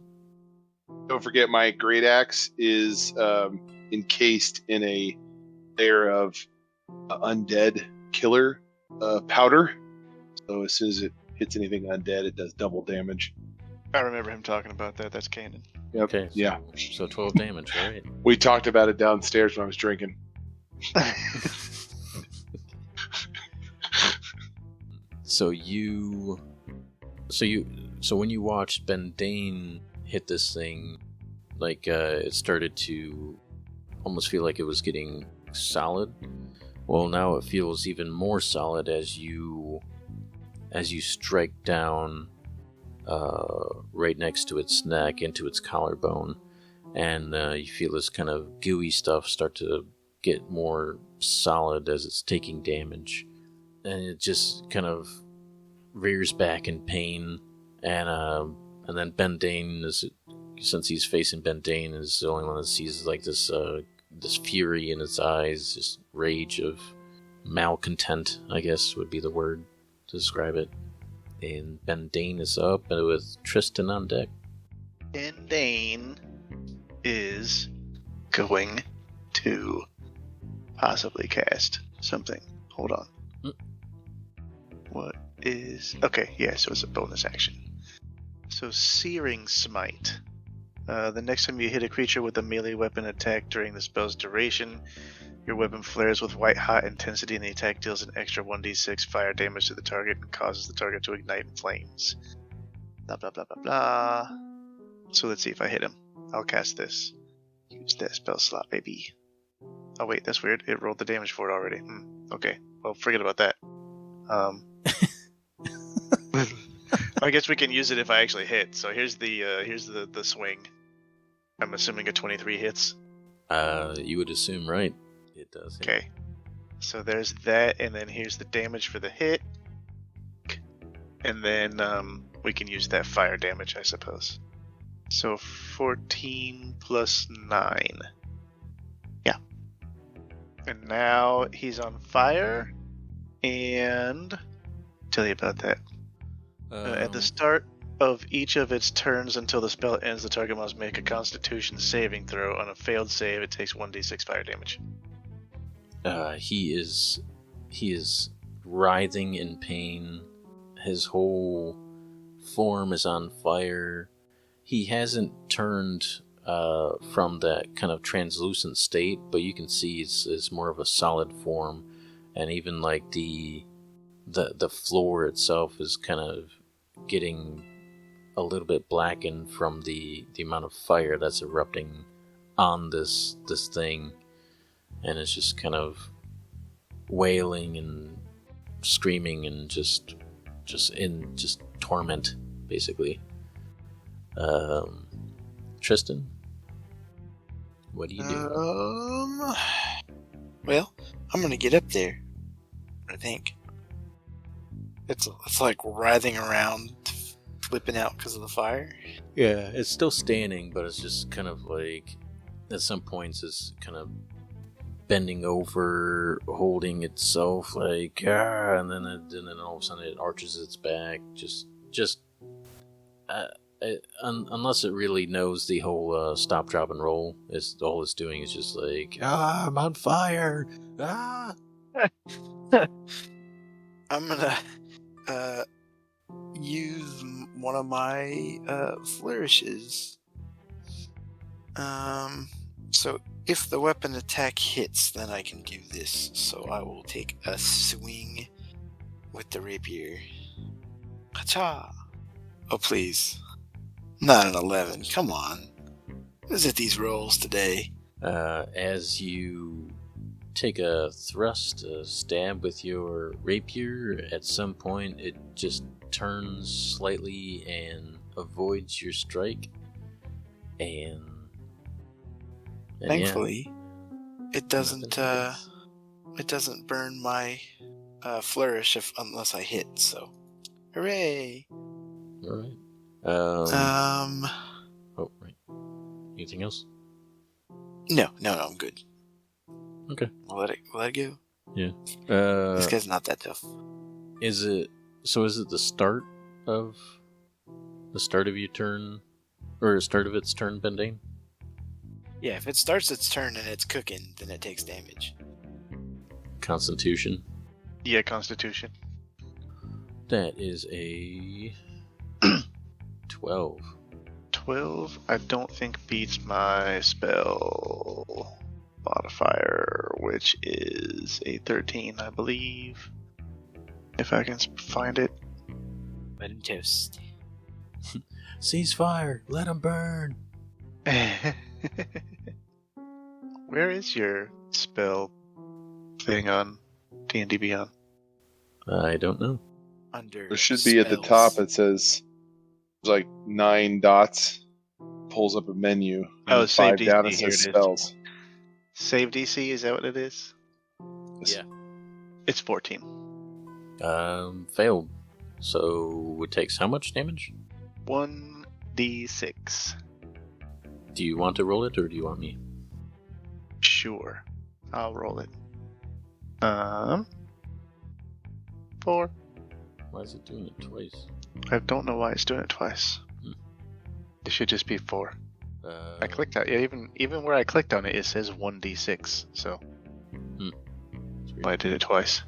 Don't forget my great axe is encased in a layer of undead killer powder. So as soon as it hits anything undead, it does double damage. I remember him talking about that. That's canon. Yep. Okay. Yeah. So 12 damage, right? We talked about it downstairs when I was drinking. So when you watched Bendane hit this thing, like it started to almost feel like it was getting solid. Well, now it feels even more solid as you strike down right next to its neck into its collarbone, and you feel this kind of gooey stuff start to get more solid as it's taking damage, and it just kind of rears back in pain, and then Bendane since he's facing Bendane, is the only one that sees like this fury in its eyes, this rage of malcontent, I guess would be the word to describe it. And Bendane is up with Tristan on deck. And Dane is going to possibly cast something. Hold on. What is... Okay, yeah, so it's a bonus action. So Searing Smite. The next time you hit a creature with a melee weapon attack during the spell's duration, your weapon flares with white-hot intensity and the attack deals an extra 1d6 fire damage to the target and causes the target to ignite in flames. Blah, blah, blah, blah, blah. So let's see if I hit him. I'll cast this. Use that spell slot, baby. Oh wait, that's weird. It rolled the damage for it already. Okay, well, forget about that. I guess we can use it if I actually hit. So here's the swing. I'm assuming a 23 hits. You would assume, right? It does. Yeah. Okay. So there's that, and then here's the damage for the hit. And then we can use that fire damage, I suppose. So 14 plus 9. Yeah. And now he's on fire. And tell you about that. At the start of each of its turns until the spell ends, the target must make a Constitution saving throw. On a failed save, it takes 1d6 fire damage. He is writhing in pain. His whole form is on fire. He hasn't turned from that kind of translucent state, but you can see it's more of a solid form, and even like the floor itself is kind of getting a little bit blackened from the amount of fire that's erupting on this thing, and it's just kind of wailing and screaming and just torment, basically. Tristan, what do you do? Well, I'm gonna get up there, I think. It's like writhing around, flipping out because of the fire. Yeah, it's still standing, but it's just kind of like, at some points, it's kind of bending over, holding itself, like, and then all of a sudden it arches its back. Unless it really knows the whole stop, drop, and roll, all it's doing is just like, I'm on fire. I'm gonna use one of my flourishes. So if the weapon attack hits, then I can do this. So I will take a swing with the rapier. Ka-cha! Oh, please. Not an 11. Come on. What is it, these rolls today? As you take a thrust, a stab with your rapier, at some point it just turns slightly and avoids your strike. And Thankfully, It doesn't. Nothing It doesn't burn my flourish unless I hit. So, hooray! All right. Oh, right. Anything else? No, I'm good. Okay. We'll let it go. Yeah. This guy's not that tough. Is it the start of your turn, or start of its turn, Bendane? Yeah, if it starts its turn and it's cooking, then it takes damage. Constitution. Yeah, Constitution. That is a 12. 12, I don't think beats my spell modifier, which is a 13, I believe. If I can find it. Let him toast. Cease fire. Let him burn. Where is your spell thing on D&D Beyond? I don't know. Under There should be at the top. It says there's like 9 dots. Pulls up a menu. Oh, and save 5 down. It DC, here says it is. spells. Save DC, is that what it is? Yeah. It's 14. Failed. So it takes how much damage? 1d6. Do you want to roll it, or do you want me? Sure. I'll roll it. 4. Why is it doing it twice? I don't know why it's doing it twice. It should just be 4. I clicked out. Yeah, even where I clicked on it, it says 1d6. So I did it twice.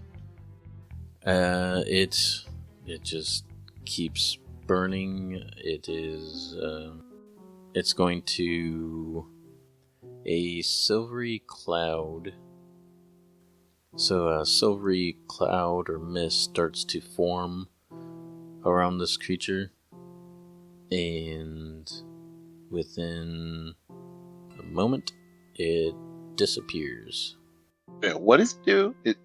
It just keeps burning. It is. It's going to a silvery cloud. So a silvery cloud or mist starts to form around this creature, and within a moment, it disappears. Yeah, what does it do? It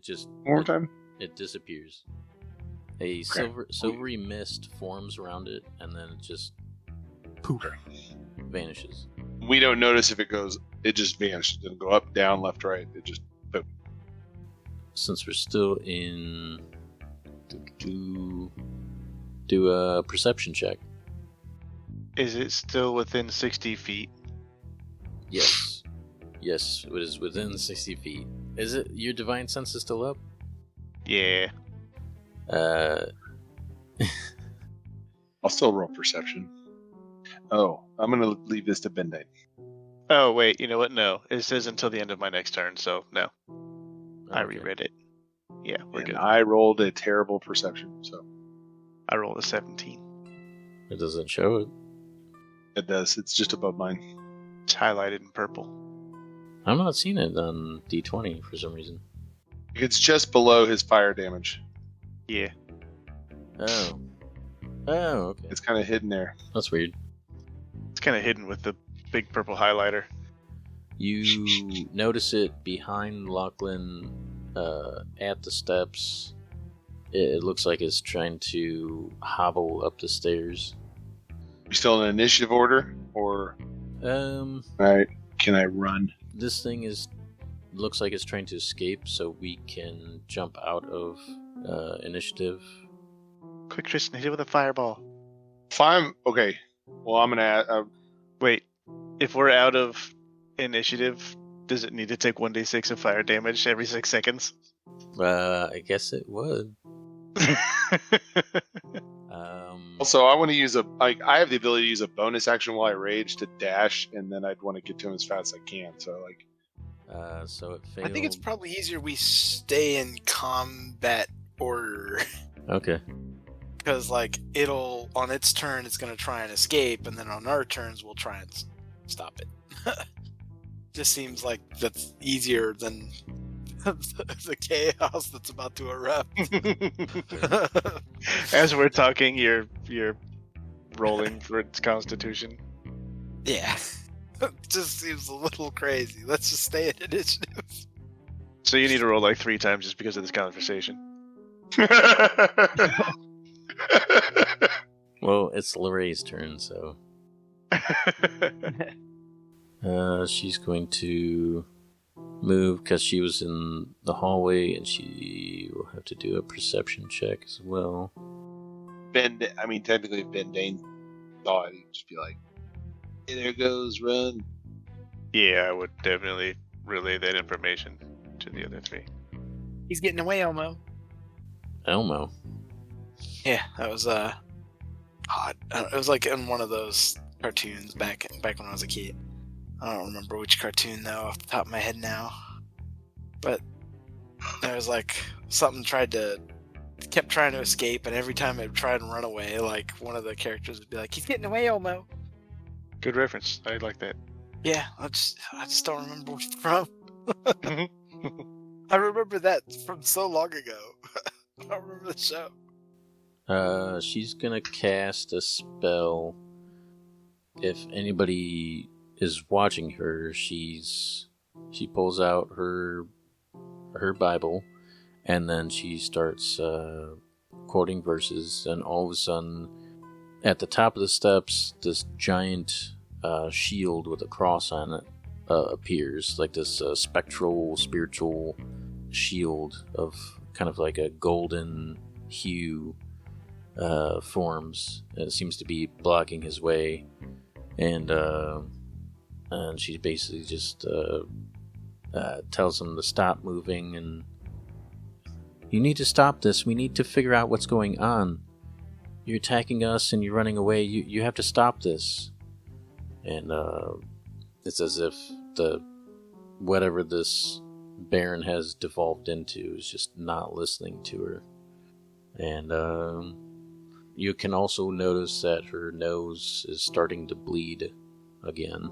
just One more time. It disappears. A silvery mist forms around it, and then it just poof, vanishes. We don't notice if it goes. It just vanished. It didn't go up, down, left, right. It just. Boom. Since we're still in, do a perception check. Is it still within 60 feet? Yes, yes, it is within 60 feet. Is it your divine sense is still up? Yeah. I'll still roll perception. Oh, I'm gonna leave this to Bendane. Oh, wait, you know what? No. It says until the end of my next turn, so no. I Okay. reread it. Yeah, we're And good. I rolled a terrible perception, so I rolled a 17. It doesn't show it. it does. It's just above mine. It's highlighted in purple. I'm not seeing it on D20 for some reason. It's just below his fire damage. Yeah. Oh. Oh, okay. It's kind of hidden there. That's weird. It's kind of hidden with the big purple highlighter. You notice it behind Lachlan at the steps. It looks like it's trying to hobble up the stairs. You still in initiative order, or all right? Can I run? This thing looks like it's trying to escape, so we can jump out of initiative. Quick, Tristan, hit it with a fireball. If I'm okay, well, I'm gonna. Wait, if we're out of initiative, does it need to take 1d6 of fire damage every 6 seconds? I guess it would. Also, I want to use I have the ability to use a bonus action while I rage to dash, and then I'd want to get to him as fast as I can. So, So it failed. I think it's probably easier we stay in combat order. Okay. Because, it'll, on its turn, it's going to try and escape, and then on our turns, we'll try and stop it. Just seems like that's easier than the chaos that's about to erupt. As we're talking, you're rolling for its constitution. Yeah. It just seems a little crazy. Let's just stay at initiative. So you need to roll 3 times just because of this conversation. Well, it's Lorraine's turn, so she's going to move because she was in the hallway, and she will have to do a perception check as well. Technically, if Ben Dane saw it, he'd just be like, "Hey, there goes, run." Yeah, I would definitely relay that information to the other three. He's getting away, Elmo. Elmo. Yeah, that was odd. It was like in one of those cartoons back when I was a kid. I don't remember which cartoon though off the top of my head now. But there was like something kept trying to escape, and every time it tried and run away, like one of the characters would be like, "He's getting away, Elmo." Good reference. I like that. Yeah, I just don't remember where it's from. I remember that from so long ago. I don't remember the show. She's gonna cast a spell. If anybody is watching her, she pulls out her Bible, and then she starts quoting verses, and all of a sudden, at the top of the steps, this giant shield with a cross on it appears, like this spectral, spiritual shield of kind of like a golden hue forms. It seems to be blocking his way, and she basically just tells him to stop moving, and you need to stop this. We need to figure out what's going on. You're attacking us and you're running away. You have to stop this. And it's as if whatever this Baron has devolved into is just not listening to her. And you can also notice that her nose is starting to bleed again.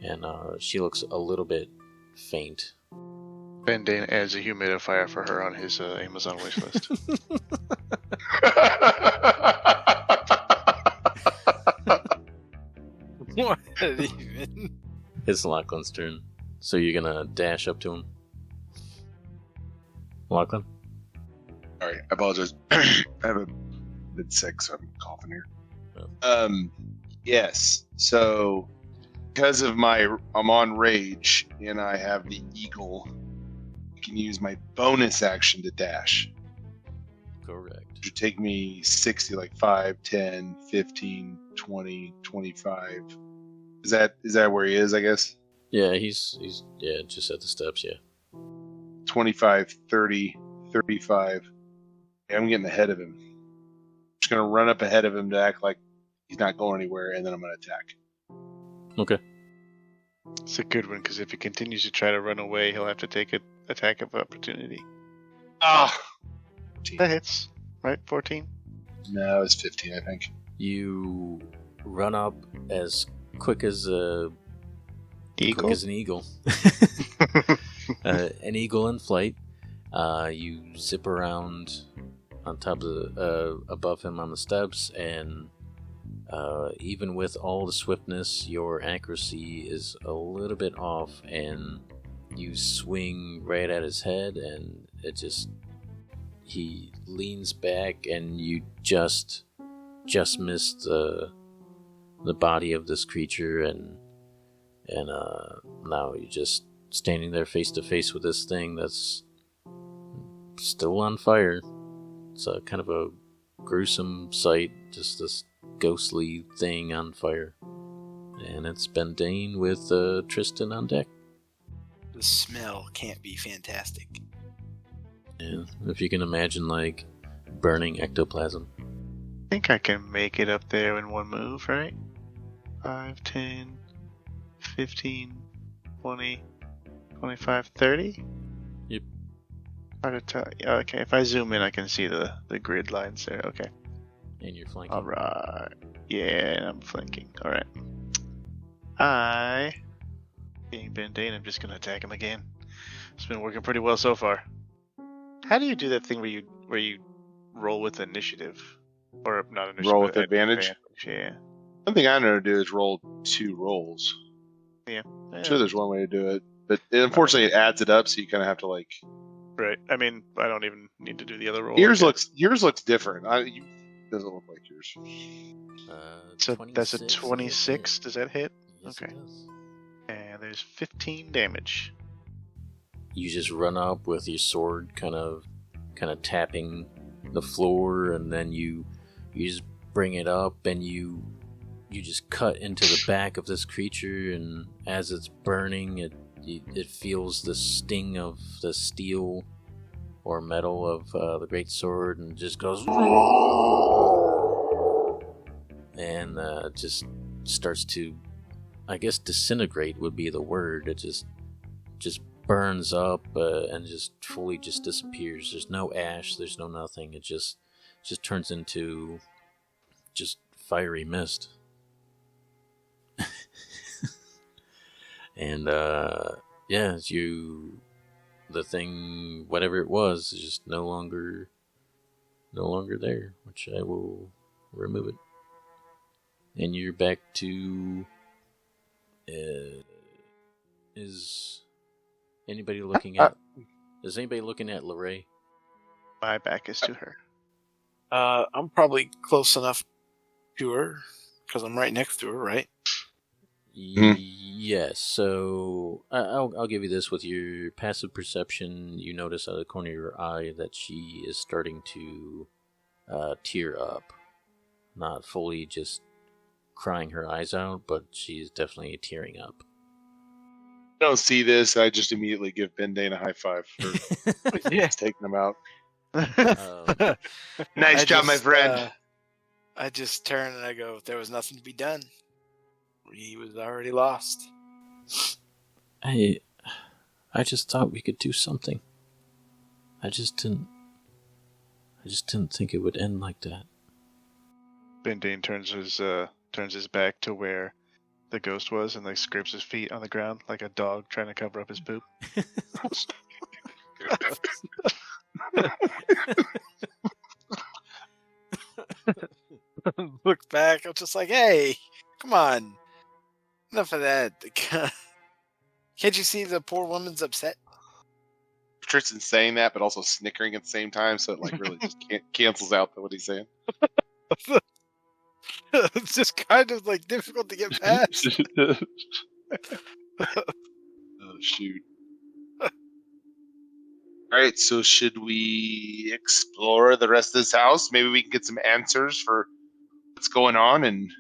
And she looks a little bit faint. Ben Dane adds a humidifier for her on his Amazon wish list. What even? It's Lachlan's turn. So you're gonna dash up to him? Lachlan? Sorry, I apologize. I haven't been sick, so I'm coughing here. Oh. Yes. So, because of I'm on rage, and I have the eagle, I can use my bonus action to dash. Correct. It would take me 60, like 5, 10, 15, 20, 25. Is that where he is, I guess? Yeah, he's just at the steps, yeah. 25, 30, 35. Yeah, I'm getting ahead of him. I'm just going to run up ahead of him to act like he's not going anywhere, and then I'm going to attack. Okay. It's a good one, because if he continues to try to run away, he'll have to take an attack of opportunity. Ah! That hits, right? 14? No, it's 15, I think. You run up as quick as an eagle. An eagle in flight. You zip around on top of above him on the steps, and even with all the swiftness, your accuracy is a little bit off, and you swing right at his head, and he leans back, and you just missed the body of this creature, and now you're just standing there face to face with this thing that's still on fire. It's a kind of a gruesome sight, just this ghostly thing on fire. And it's Ben Dane with Tristan on deck. The smell can't be fantastic. Yeah, if you can imagine, like, burning ectoplasm. I think I can make it up there in one move, right? 5, 10, 15, 20, 25, 30? Yep. Hard to tell. Yeah, okay, if I zoom in, I can see the grid lines there. Okay. And you're flanking. Alright. Yeah, I'm flanking. Alright. Being Ben Dane, I'm just gonna attack him again. It's been working pretty well so far. How do you do that thing where you roll with initiative? Or not initiative. Roll with advantage? Yeah. One thing I know to do is roll 2 rolls. Yeah. I'm sure there's one way to do it. But unfortunately, it adds it up, so you kind of have to, like... Right. I mean, I don't even need to do the other roll. Yours looks different. Doesn't look like yours. So that's a 26. Does that hit? Yes, Okay. it does. And there's 15 damage. you just run up with your sword, kind of tapping the floor, and then you just bring it up, and you just cut into the back of this creature, and as it's burning, it feels the sting of the steel or metal of the great sword, and just goes, and just starts to, I guess, disintegrate would be the word. It just burns up and just fully just disappears. There's no ash. There's no nothing. It just turns into just fiery mist. And yeah, the thing, whatever it was, is just no longer there. Which I will remove it. And you're back to. Is anybody looking at? Is anybody looking at Lorraine? My back is to her. I'm probably close enough to her because I'm right next to her, right? Yes. So I'll give you this with your passive perception. You notice out of the corner of your eye that she is starting to tear up, not fully just crying her eyes out, but she's definitely tearing up. I don't see this. I just immediately give Ben Dane a high five for taking him out. Nice job, my friend. I just turn and I go, there was nothing to be done. He was already lost. I just thought we could do something. I just didn't think it would end like that. Bendane turns his back to where the ghost was and like scrapes his feet on the ground like a dog trying to cover up his poop. Look back, I'm just like, hey, come on. Enough of that. Can't you see the poor woman's upset? Tristan's saying that, but also snickering at the same time, so it like really just cancels out what he's saying. It's just kind of like difficult to get past. Oh shoot! All right, so should we explore the rest of this house? Maybe we can get some answers for what's going on and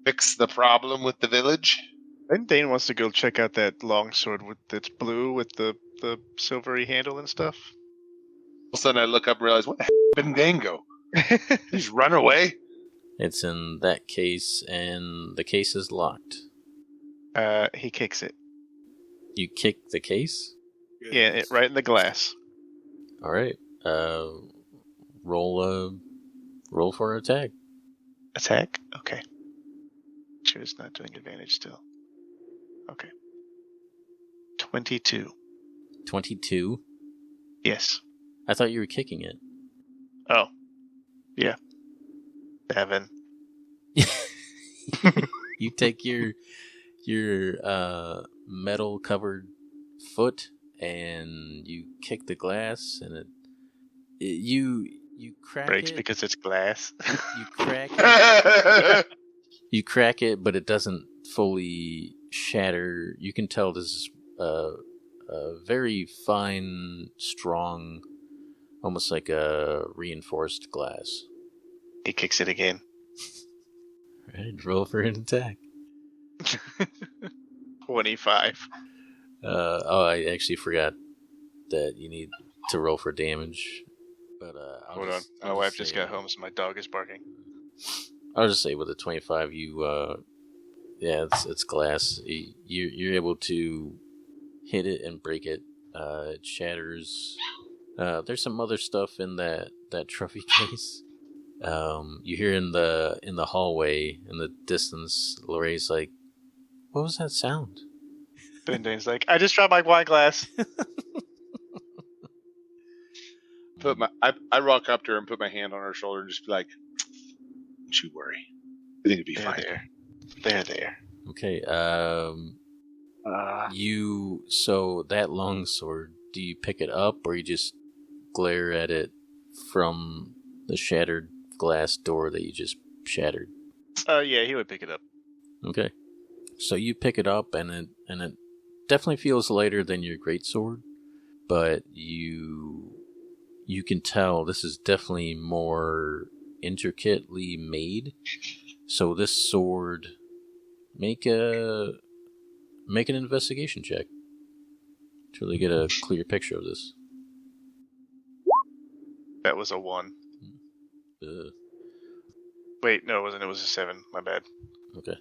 fix the problem with the village. Bendane wants to go check out that longsword that's blue with the silvery handle and stuff. All of a sudden, I look up and realize, what the heck did Ben go? He's run away. It's in that case, and the case is locked. He kicks it. You kick the case? Yeah, right in the glass. All right. Roll for attack. Attack? Okay. Sure, it's not doing advantage still. Okay. 22. 22? Yes. I thought you were kicking it. Oh. Yeah. 7. You take your metal covered foot and you kick the glass, and you crack breaks it. Because it's glass. You crack it. You crack it, but it doesn't fully shatter. You can tell this is a very fine, strong, almost like a reinforced glass. He kicks it again. Alright, roll for an attack. 25. I actually forgot that you need to roll for damage. But Hold on. My wife just got home, so my dog is barking. I'll just say with a 25, it's glass. You're able to hit it and break it. It shatters. There's some other stuff in that trophy case. You hear in the hallway in the distance, Lorraine's like, "What was that sound?" Bendane's like, "I just dropped my wine glass." I rock up to her and put my hand on her shoulder and just be like, "Don't you worry, I think it'll be fine." They're there. Okay. So that longsword, do you pick it up or you just glare at it from the shattered glass door that you just shattered? Yeah, he would pick it up. Okay. So you pick it up and it definitely feels lighter than your greatsword, but you can tell this is definitely more intricately made. So this sword, make an investigation check to really get a clear picture of this. That was a 1. Wait, no, it wasn't. It was a 7. My bad. Okay.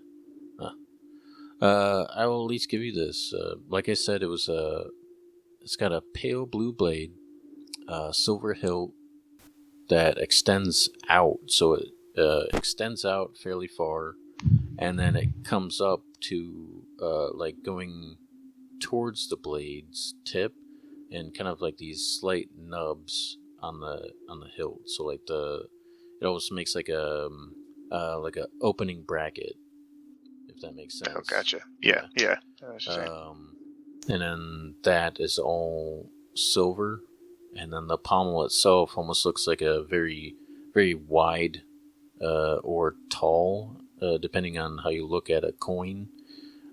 I will at least give you this. Like I said, it's got a pale blue blade, silver hilt that extends out. So it extends out fairly far, and then it comes up to like going towards the blade's tip, and kind of like these slight nubs on the hilt. So like it almost makes like a opening bracket, if that makes sense. Oh, gotcha. Yeah. And then that is all silver, and then the pommel itself almost looks like a very, very wide or tall, depending on how you look at a coin.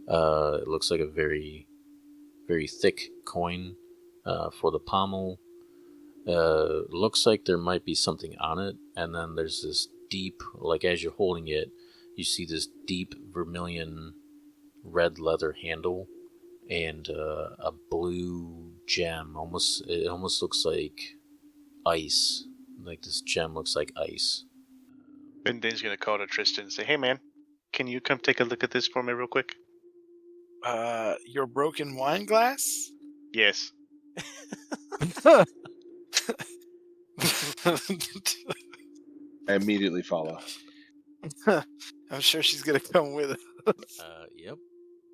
It looks like a very, very thick coin for the pommel. Looks like there might be something on it, and then there's this deep, like as you're holding it, you see this deep vermilion red leather handle and a blue gem. It almost looks like ice. Like this gem looks like ice. Bendane's gonna call to Tristan and say, "Hey, man, can you come take a look at this for me real quick?" Your broken wine glass? Yes. I immediately follow. I'm sure she's gonna come with us. Yep.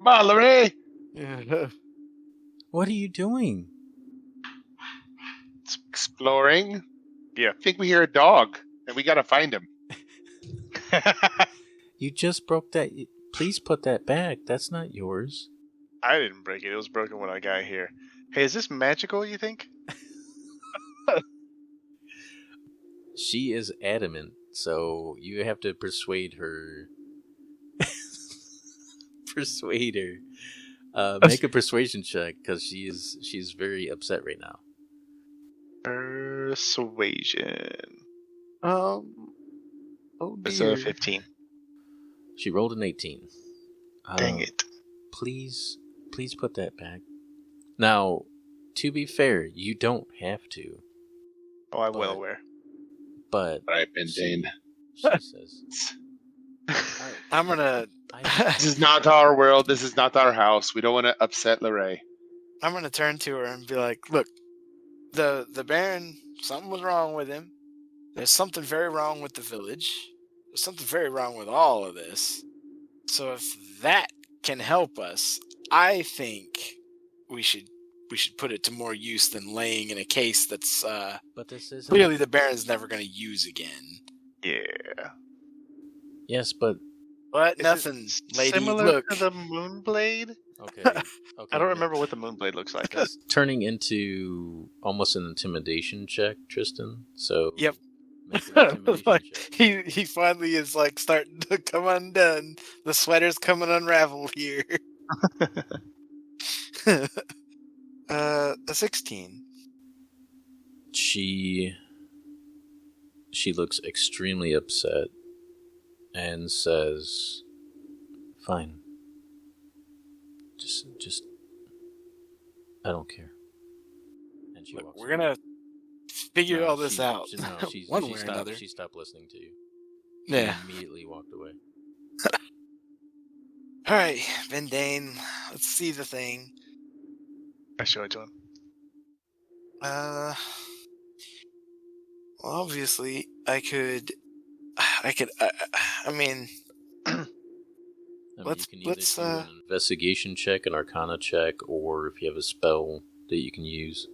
Mallory! Yeah. What are you doing? It's exploring. Yeah. I think we hear a dog, and we gotta find him. You just broke that. Please put that back. That's not yours. I didn't break it. It was broken when I got here. Hey, is this magical, you think? She is adamant, so you have to persuade her. Persuade her. Make a persuasion check, because she's very upset right now. Persuasion. Oh It's dear. a 15. She rolled an 18. Dang it. Please put that back. Now, to be fair, you don't have to. Oh, I'm well aware. But All right, Bendane. she says, I'm gonna. This is not our world. This is not our house. We don't want to upset Lorray. I'm gonna turn to her and be like, "Look, the Baron. Something was wrong with him. There's something very wrong with the village. There's something very wrong with all of this. So if that can help us, I think we should put it to more use than laying in a case that's but this isn't. clearly the Baron's never going to use again." Yeah. Yes, but But Is nothing, it lady. similar Look, to the Moonblade? okay. I don't remember what the Moonblade looks like. It's turning into almost an intimidation check, Tristan. So Yep. make an intimidation like, check. he finally is like starting to come undone. The sweater's coming unraveled here. A 16. She looks extremely upset and says, "Fine. Just I don't care." And she walks We're away. gonna figure No, all this out She one way or stopped, another. She stopped listening to you. She Yeah. immediately walked away. All right, Vendane. Let's see the thing. I show it to him. Well, obviously, I could. I mean, You can either let's, do an investigation check, an arcana check, or if you have a spell that you can use.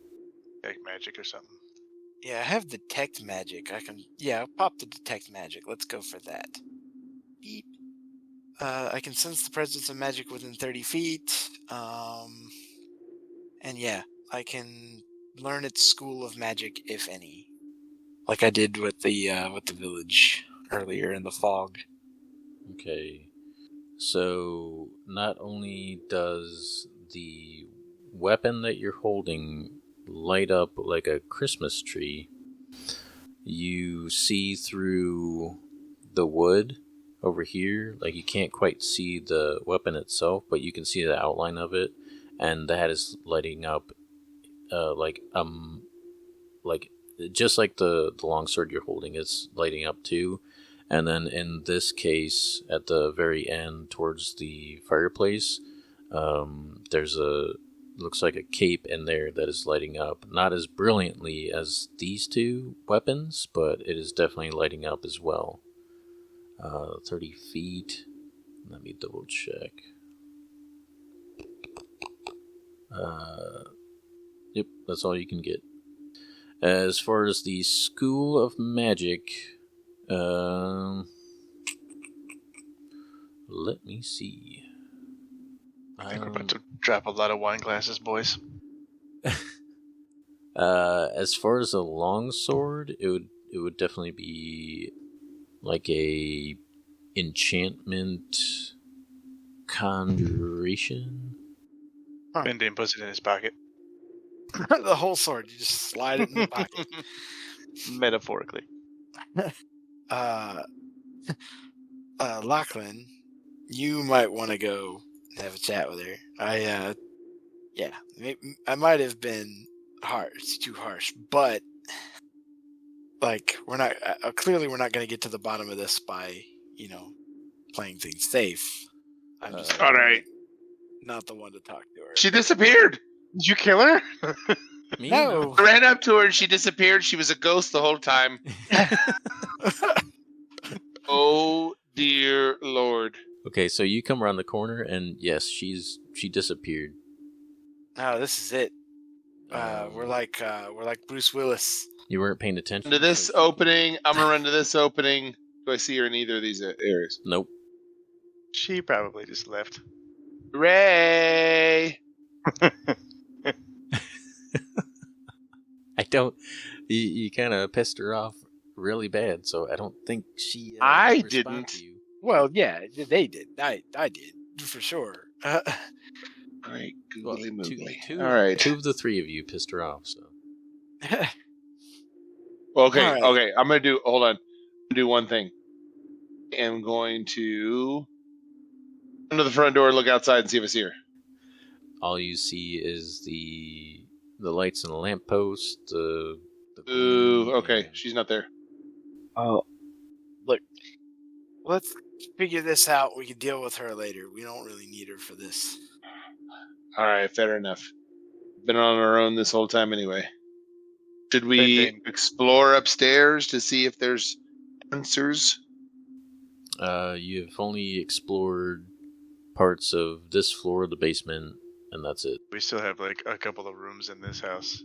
Like magic or something. yeah, I have detect magic. I'll pop the detect magic. Let's go for that. Beep. I can sense the presence of magic within 30 feet. And yeah, I can learn its school of magic, if any, like I did with the village earlier in the fog. Okay. So, not only does the weapon that you're holding light up like a Christmas tree. You see through the wood over here, like you can't quite see the weapon itself, but you can see the outline of it, and that is lighting up, like just like the longsword you're holding is lighting up too. And then in this case, at the very end, towards the fireplace, there's looks like a cape in there that is lighting up, not as brilliantly as these two weapons, but it is definitely lighting up as well. 30 feet. Let me double check. Yep, that's all you can get. As far as the School of Magic, let me see. I think we're about to drop a lot of wine glasses, boys. As far as a longsword, it would definitely be like a enchantment conjuration. Binding puts it in his pocket. The whole sword, you just slide it in the pocket. Metaphorically. Lachlan, you might want to go have a chat with her. I might have been too harsh, but like we're not clearly we're not going to get to the bottom of this by playing things safe. I'm just all right. Not the one to talk to her. She disappeared. Did you kill her? No. I ran up to her and she disappeared. She was a ghost the whole time. Oh dear Lord. Okay, so you come around the corner, and yes, she disappeared. No, this is it. We're like Bruce Willis. You weren't paying attention To this opening, I'm gonna run to this opening. Do I see her in either of these areas? Nope. She probably just left. Ray. I don't. You kind of pissed her off really bad, so I don't think she. I responded didn't. to you. Well, yeah, they did. I did for sure. Great Well, googly moogly. two All right. of the three of you pissed her off. So Okay. All right. Okay. I'm gonna do. Hold on. I'm gonna do one thing. I'm going to come to the front door, look outside, and see if I see her. all you see is the lights in the lamppost. The Ooh. Okay. She's not there. Oh, look, let's figure this out. We can deal with her later. We don't really need her for this. All right. Fair enough. Been on our own this whole time anyway. Should we Same. explore upstairs to see if there's answers? You've only explored parts of this floor, the basement, and that's it. We still have like a couple of rooms in this house.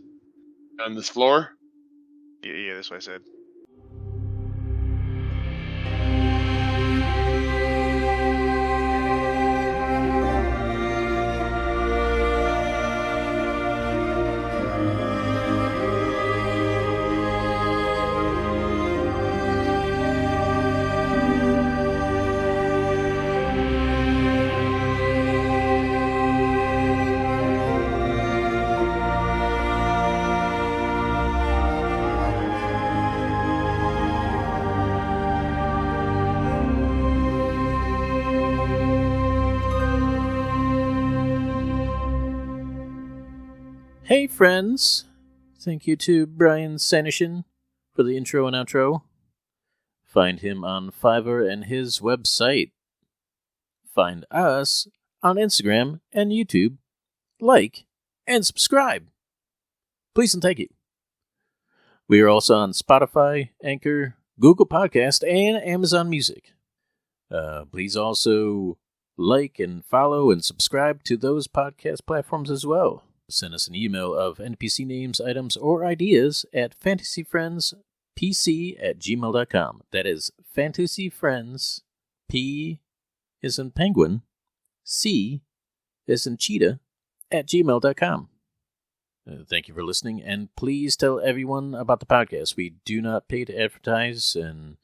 On this floor? Yeah, that's what I said. Hey friends! Thank you to Brian Sanishin for the intro and outro. Find him on Fiverr and his website. Find us on Instagram and YouTube. Like and subscribe. Please and thank you. We are also on Spotify, Anchor, Google Podcast, and Amazon Music. Please also like and follow and subscribe to those podcast platforms as well. Send us an email of NPC names, items, or ideas at fantasyfriendspc@gmail.com. That is fantasyfriends, P is in penguin, C is in cheetah, @gmail.com. Thank you for listening, and please tell everyone about the podcast. We do not pay to advertise, and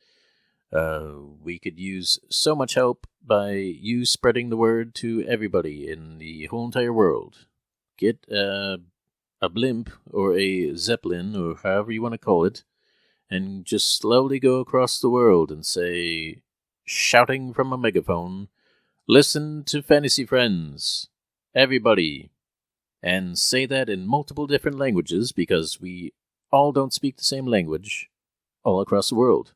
we could use so much help by you spreading the word to everybody in the whole entire world. Get a blimp or a zeppelin or however you want to call it, and just slowly go across the world and say, shouting from a megaphone, listen to Fantasy Friends, everybody, and say that in multiple different languages because we all don't speak the same language all across the world,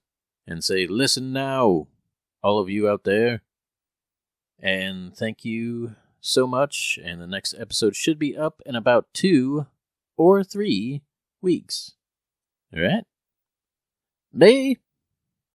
and say, listen now, all of you out there, and thank you so much, and the next episode should be up in about 2 or 3 weeks. All right? Bye!